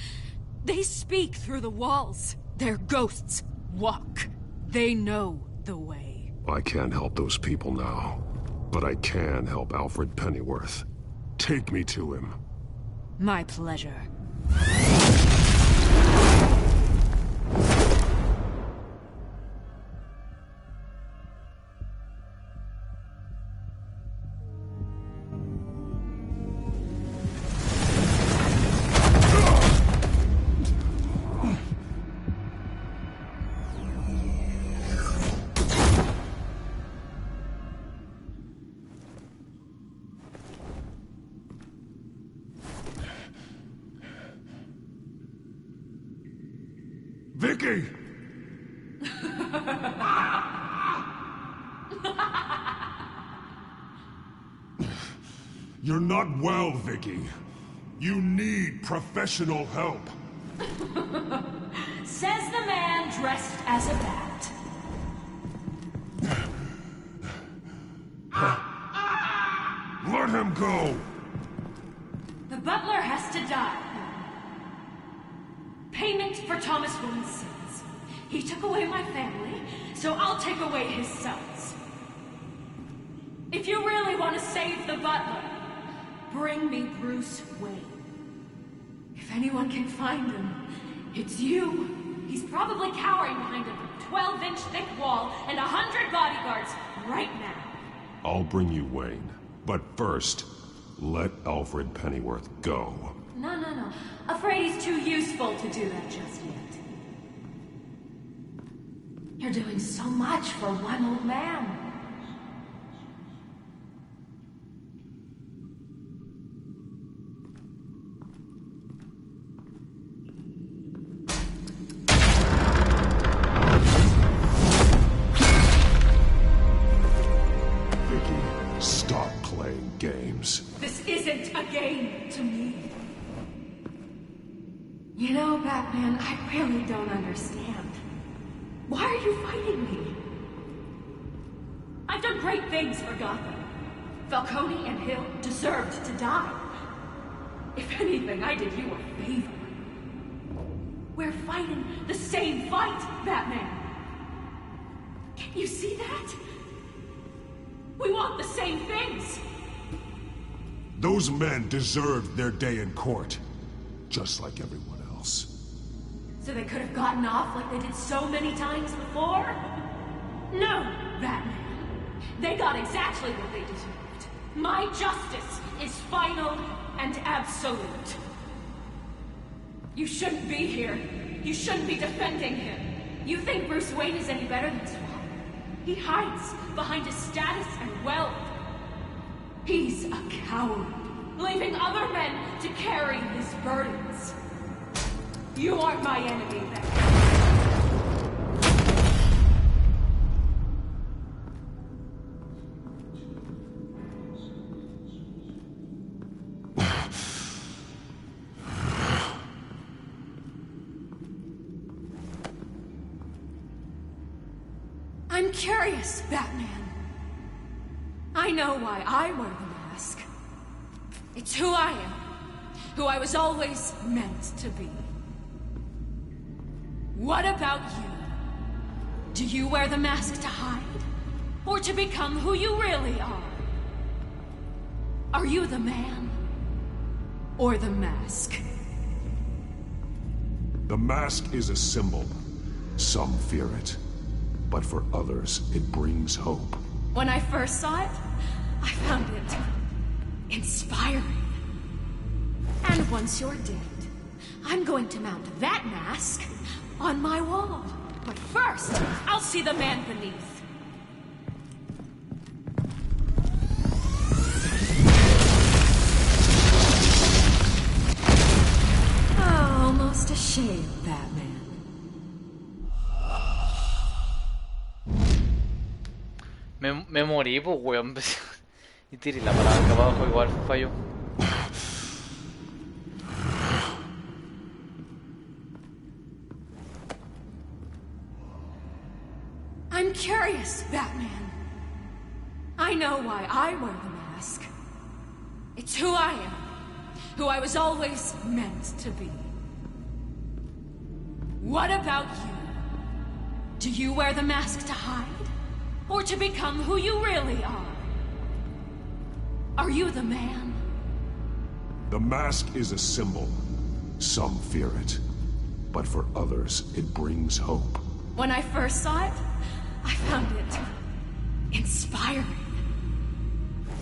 they speak through the walls. Their ghosts walk. They know the way. I can't help those people now, but I can help Alfred Pennyworth. Take me to him. My pleasure. Vicky! You're not well, Vicky. You need professional help. Says the man dressed as a bat. Let him go! The butler has to die. Payment for Thomas Wayne's sins. He took away my family, so I'll take away his sons. If you really want to save the butler, bring me Bruce Wayne. If anyone can find him, it's you. He's probably cowering behind a 12-inch thick wall and 100 bodyguards right now. I'll bring you Wayne. But first, let Alfred Pennyworth go. No. Afraid he's too useful to do that just yet. You're doing so much for one old man. Vicky, Stop playing games. This isn't a game to me. You know, Batman, I really don't understand. Why are you fighting me? I've done great things for Gotham. Falcone and Hill deserved to die. If anything, I did you a favor. We're fighting the same fight, Batman. Can't you see that? We want the same things. Those men deserved their day in court, just like everyone else. So they could have gotten off like they did so many times before? No, Batman. They got exactly what they deserved. My justice is final and absolute. You shouldn't be here. You shouldn't be defending him. You think Bruce Wayne is any better than his father? He hides behind his status and wealth. He's a coward, leaving other men to carry his burdens. You aren't my enemy, then. I'm curious, Batman. I know why I wear the mask. It's who I am. Who I was always meant to be. What about you? Do you wear the mask to hide? Or to become who you really are? Are you the man? Or the mask? The mask is a symbol. Some fear it. But for others, it brings hope. When I first saw it, I found it inspiring. And once you're dead, I'm going to mount that mask on my wall. But first, I'll see the man beneath. Oh, almost a shame, Batman. Me morí, pues, weón. Y tiré la palanca abajo, igual falló. I'm curious, Batman. I know why I wear the mask. It's who I am. Who I was always meant to be. What about you? Do you wear the mask to hide? Or to become who you really are? Are you the man? The mask is a symbol. Some fear it. But for others, it brings hope. When I first saw it, I found it inspiring.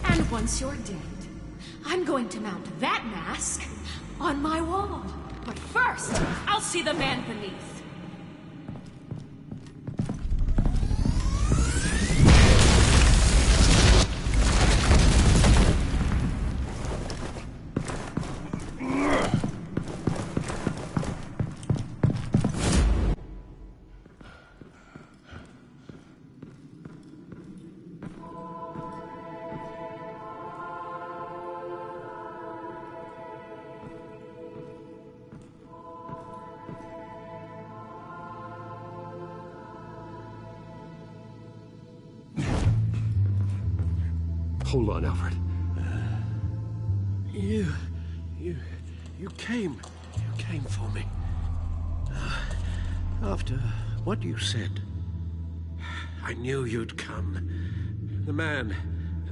And once you're dead, I'm going to mount that mask on my wall. But first, I'll see the man beneath. Hold on, Alfred. You came for me. After what you said, I knew you'd come. The man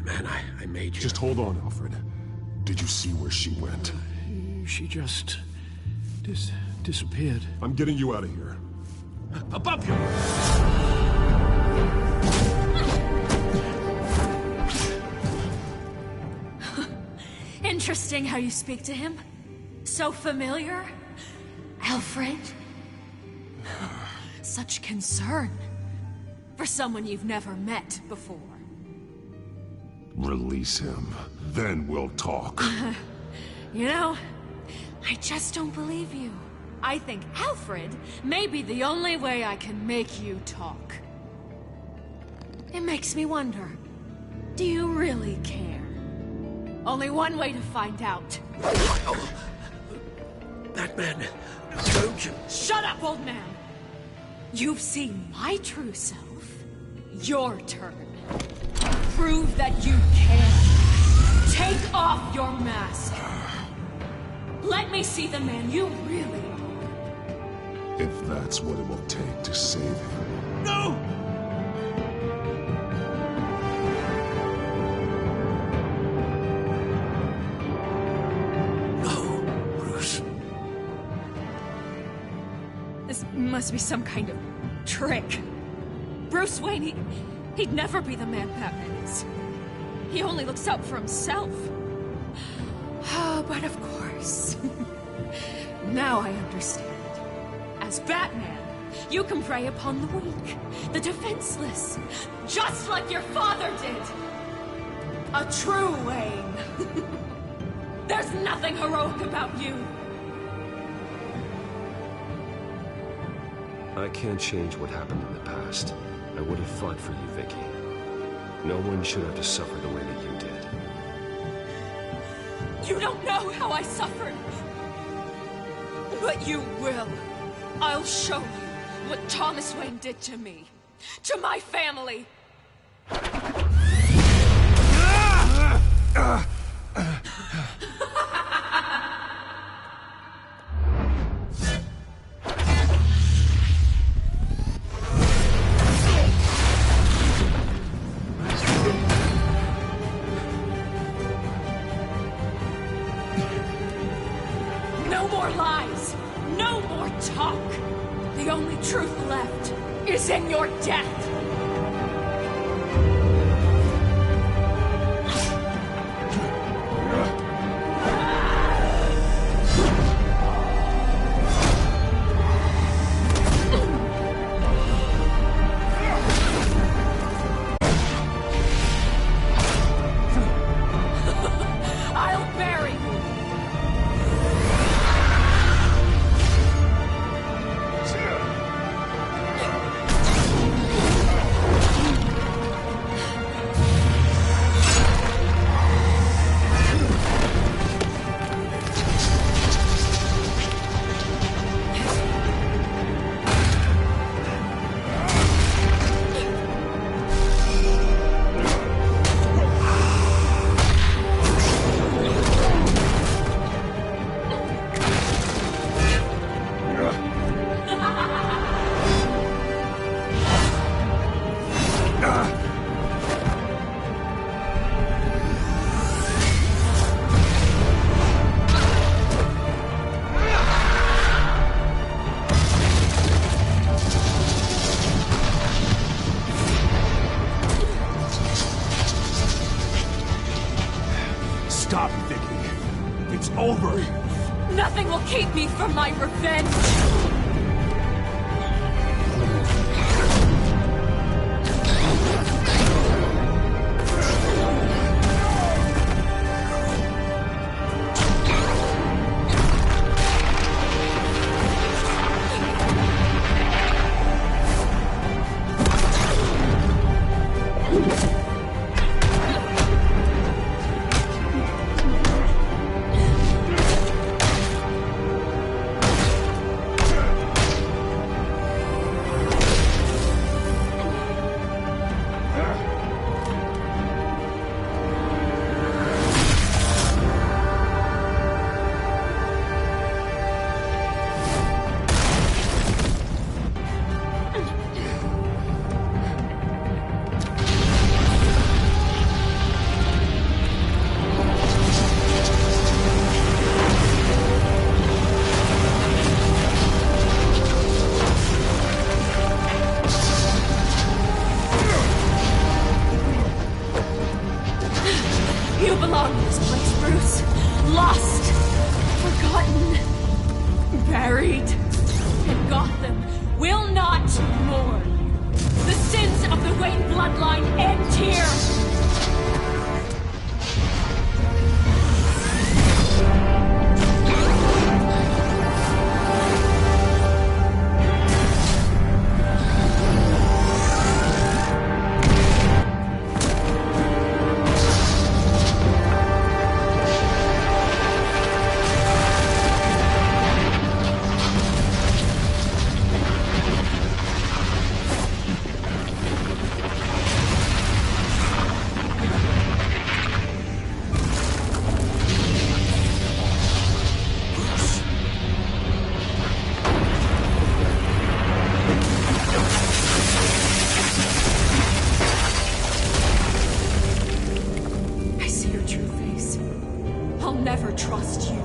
I made you. Just hold on, Alfred. Did you see where she went? She just disappeared. I'm getting you out of here. Above you! Interesting how you speak to him. So familiar. Alfred. Such concern. For someone you've never met before. Release him. Then we'll talk. You know, I just don't believe you. I think Alfred may be the only way I can make you talk. It makes me wonder, Do you really care? Only one way to find out. Batman, don't you... Shut up, old man! You've seen my true self. Your turn. Prove that you can. Take off your mask. Let me see the man you really are. If that's what it will take to save him. No! No, Bruce. This must be some kind of trick. Bruce Wayne, he'd never be the man Batman is. He only looks out for himself. But of course. Now I understand. As Batman, you can prey upon the weak, the defenseless, just like your father did. A true Wayne. There's nothing heroic about you. I can't change what happened in the past. I would have fought for you, Vicky. No one should have to suffer the way that you did. You don't know how I suffered. But you will. I'll show you what Thomas Wayne did to me. To my family. No more lies. No more talk. The only truth left is in your death. I'll bury you. Stop, Vicky. It's over. Nothing will keep me from my revenge. You belong in this place, Bruce. Lost, forgotten, buried. And Gotham will not mourn. The sins of the Wayne bloodline end here. I'll never trust you.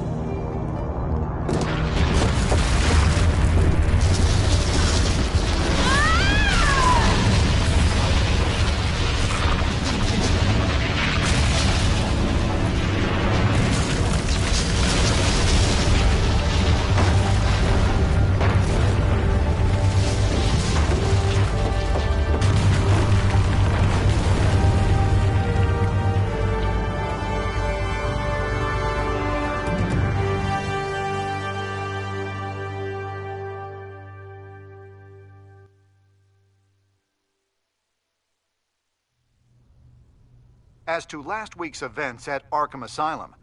As to last week's events at Arkham Asylum,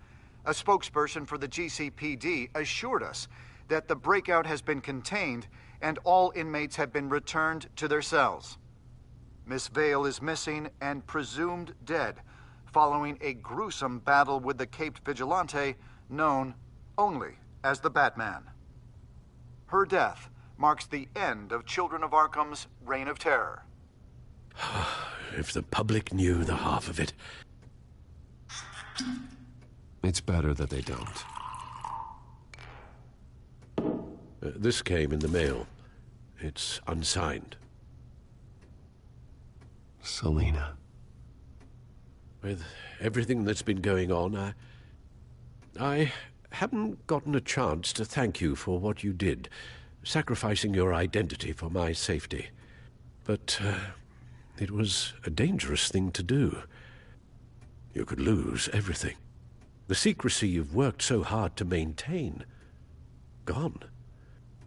a spokesperson for the GCPD assured us that the breakout has been contained and all inmates have been returned to their cells. Miss Vale is missing and presumed dead following a gruesome battle with the caped vigilante known only as the Batman. Her death marks the end of Children of Arkham's reign of terror. If the public knew the half of it. It's better that they don't. This came in the mail. It's unsigned. Selina. With everything that's been going on, I haven't gotten a chance to thank you for what you did, sacrificing your identity for my safety. But it was a dangerous thing to do. You could lose everything. The secrecy you've worked so hard to maintain. Gone.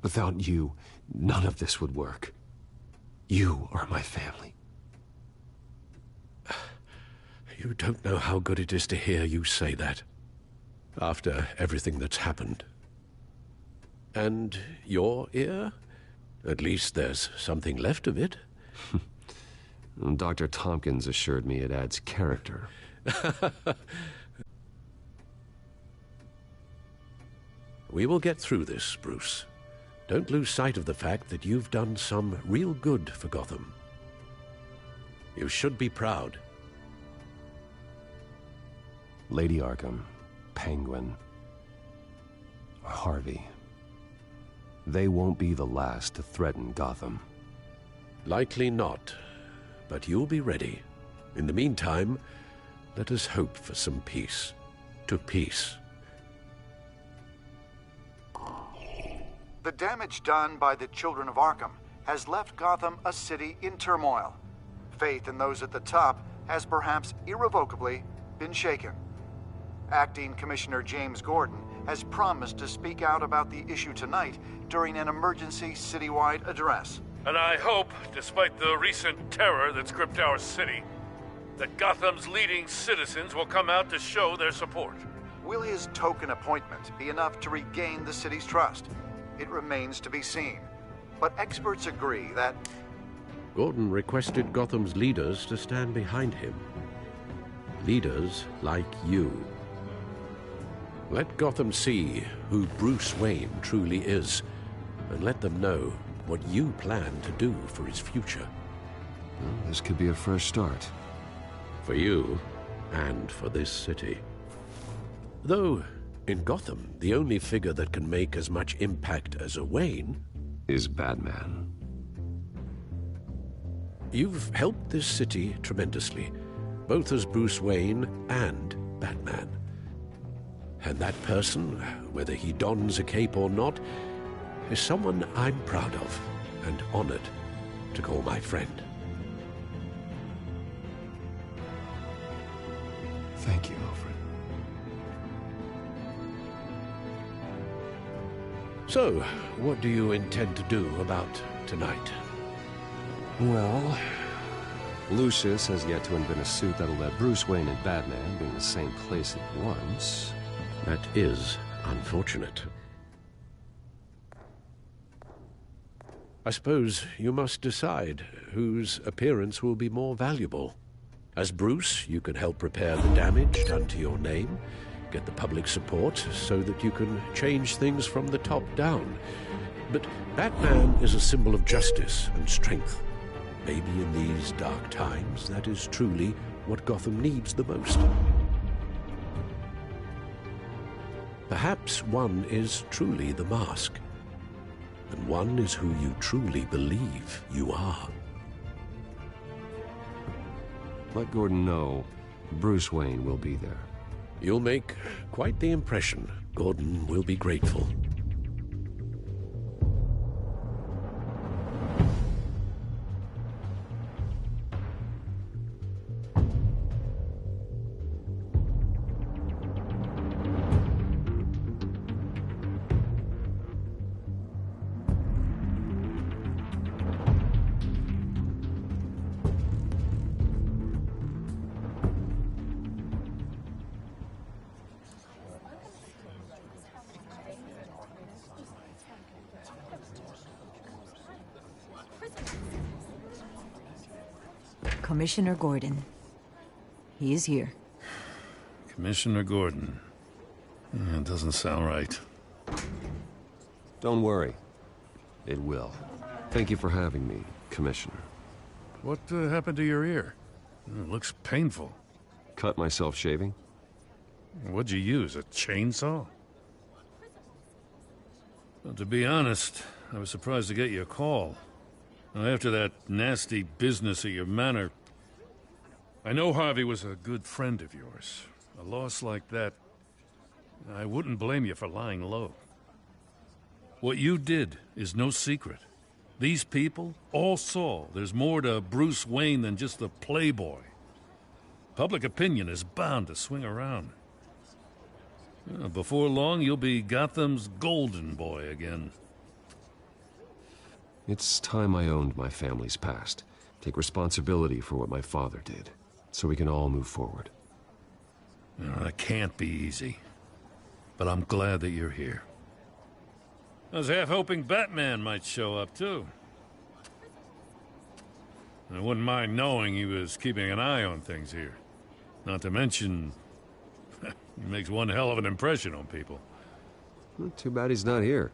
Without you, none of this would work. You are my family. You don't know how good it is to hear you say that. After everything that's happened. And your ear? At least there's something left of it. Dr. Tompkins assured me it adds character. We will get through this, Bruce. Don't lose sight of the fact that you've done some real good for Gotham. You should be proud. Lady Arkham, Penguin, Harvey. They won't be the last to threaten Gotham. Likely not, but you'll be ready. In the meantime, let us hope for some peace. To peace. The damage done by the Children of Arkham has left Gotham a city in turmoil. Faith in those at the top has perhaps irrevocably been shaken. Acting Commissioner James Gordon has promised to speak out about the issue tonight during an emergency citywide address. And I hope, despite the recent terror that's gripped our city, that Gotham's leading citizens will come out to show their support. Will his token appointment be enough to regain the city's trust? It remains to be seen. But experts agree that Gordon requested Gotham's leaders to stand behind him. Leaders like you. Let Gotham see who Bruce Wayne truly is, and let them know what you plan to do for his future. Well, this could be a fresh start. For you, and for this city. Though, in Gotham, the only figure that can make as much impact as a Wayne is Batman. You've helped this city tremendously, both as Bruce Wayne and Batman. And that person, whether he dons a cape or not, is someone I'm proud of and honored to call my friend. Thank you, Alfred. So, what do you intend to do about tonight? Well, Lucius has yet to invent a suit that'll let Bruce Wayne and Batman be in the same place at once. That is unfortunate. I suppose you must decide whose appearance will be more valuable. As Bruce, you can help repair the damage done to your name, get the public support so that you can change things from the top down. But Batman is a symbol of justice and strength. Maybe in these dark times, that is truly what Gotham needs the most. Perhaps one is truly the mask, and one is who you truly believe you are. Let Gordon know Bruce Wayne will be there. You'll make quite the impression. Gordon will be grateful. Commissioner Gordon. He is here. Commissioner Gordon. It doesn't sound right. Don't worry. It will. Thank you for having me, Commissioner. What happened to your ear? It looks painful. Cut myself shaving? What'd you use, a chainsaw? Well, to be honest, I was surprised to get your call. Now, after that nasty business at your manor, I know Harvey was a good friend of yours. A loss like that, I wouldn't blame you for lying low. What you did is no secret. These people all saw there's more to Bruce Wayne than just the playboy. Public opinion is bound to swing around. Before long, you'll be Gotham's golden boy again. It's time I owned my family's past. Take responsibility for what my father did, so we can all move forward. That can't be easy. But I'm glad that you're here. I was half hoping Batman might show up, too. I wouldn't mind knowing he was keeping an eye on things here. Not to mention, he makes one hell of an impression on people. Well, too bad he's not here.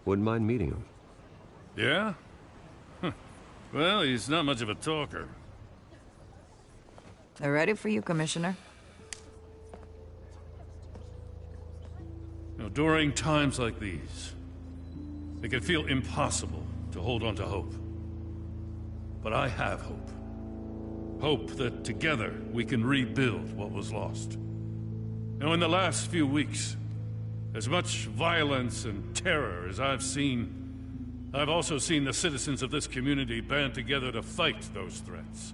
Wouldn't mind meeting him. Yeah? Well, he's not much of a talker. They're ready for you, Commissioner. During times like these, it can feel impossible to hold on to hope. But I have hope. Hope that together we can rebuild what was lost. Now, in the last few weeks, as much violence and terror as I've seen, I've also seen the citizens of this community band together to fight those threats.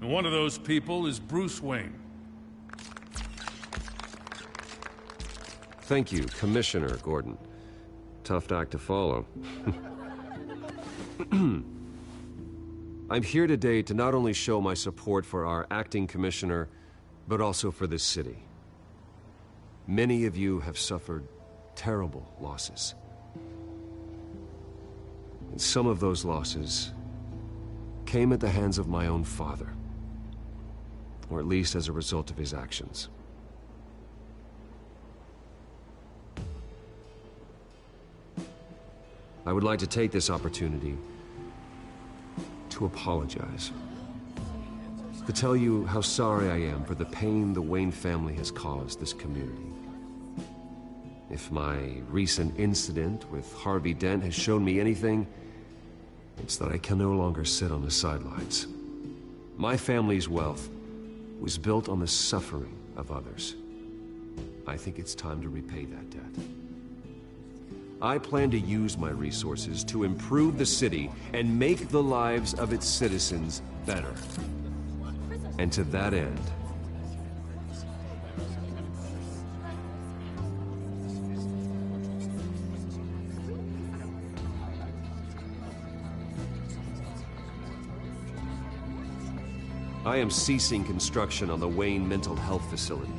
And one of those people is Bruce Wayne. Thank you, Commissioner Gordon. Tough act to follow. I'm here today to not only show my support for our acting commissioner, but also for this city. Many of you have suffered terrible losses. And some of those losses came at the hands of my own father, or at least as a result of his actions. I would like to take this opportunity to apologize. To tell you how sorry I am for the pain the Wayne family has caused this community. If my recent incident with Harvey Dent has shown me anything, it's that I can no longer sit on the sidelines. My family's wealth was built on the suffering of others. I think it's time to repay that debt. I plan to use my resources to improve the city and make the lives of its citizens better. And to that end, I am ceasing construction on the Wayne Mental Health Facility.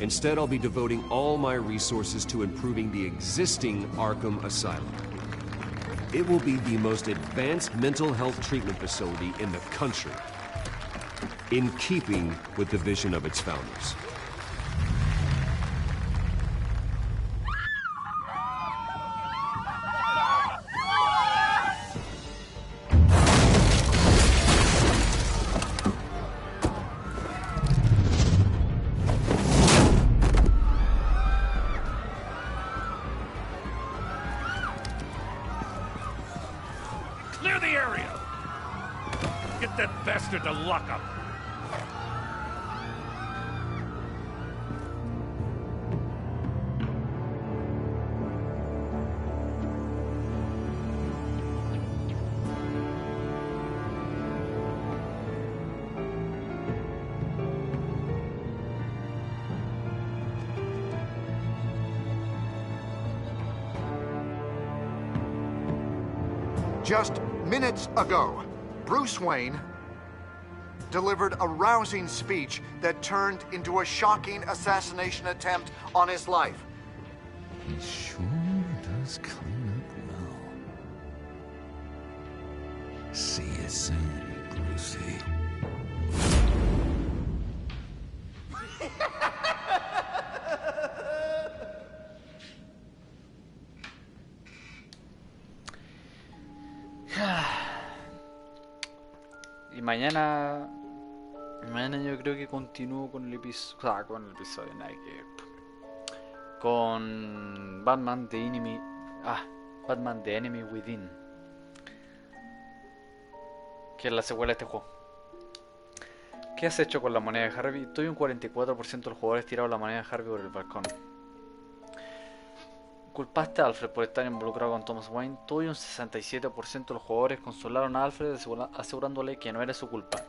Instead, I'll be devoting all my resources to improving the existing Arkham Asylum. It will be the most advanced mental health treatment facility in the country, in keeping with the vision of its founders. bastard to lock up. Just minutes ago, Bruce Wayne delivered a rousing speech that turned into a shocking assassination attempt on his life. He sure does clean up well. See you soon, Brucey. Y mañana yo creo que continúo con el episodio, nada que ver. Con Batman The Enemy Within, que es la secuela de este juego. ¿Qué has hecho con la moneda de Harvey? Tuve un 44% de los jugadores tiraron la moneda de Harvey por el balcón. Culpaste a Alfred por estar involucrado con Thomas Wayne. Tuve un 67% de los jugadores consolaron a Alfred asegurándole que no era su culpa.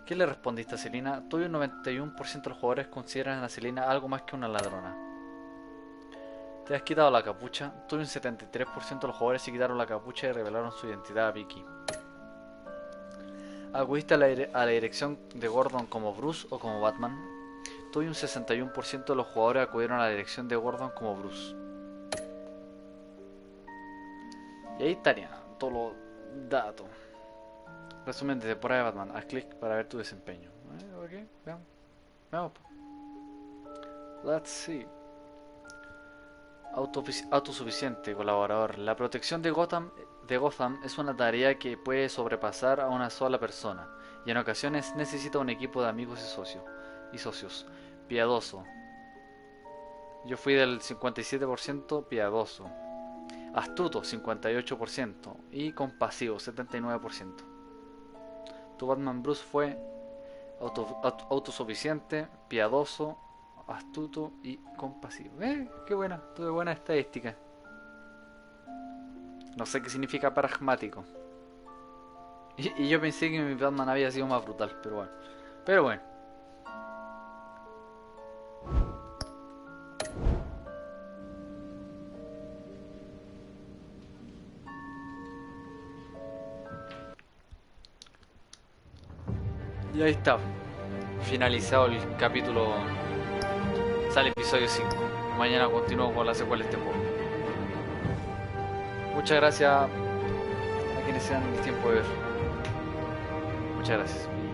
¿Qué le respondiste a Selina? Tuve un 91% de los jugadores consideran a Selina algo más que una ladrona. ¿Te has quitado la capucha? Tuve un 73% de los jugadores se quitaron la capucha y revelaron su identidad a Vicky. ¿Acudiste a la dirección de Gordon como Bruce o como Batman? Tuve un 61% de los jugadores acudieron a la dirección de Gordon como Bruce. Y ahí estarían todos los datos. Resumen de temporada de Batman. Haz clic para ver tu desempeño. Ok, veamos. Veamos. Let's see. Autosuficiente, colaborador. La protección de Gotham es una tarea que puede sobrepasar a una sola persona, y en ocasiones necesita un equipo de amigos y socios. Piadoso. Yo fui del 57% piadoso. Astuto, 58%. Y compasivo, 79%. Tu Batman Bruce fue autosuficiente, piadoso, astuto y compasivo. Qué buena, tuve buena estadística. No sé qué significa pragmático. Y yo pensé que mi Batman había sido más brutal, pero bueno. Pero bueno. Y ahí está. Finalizado el capítulo. Sale episodio 5. Mañana continúo con la secuela de este juego. Muchas gracias a quienes se dan el tiempo de ver. Muchas gracias.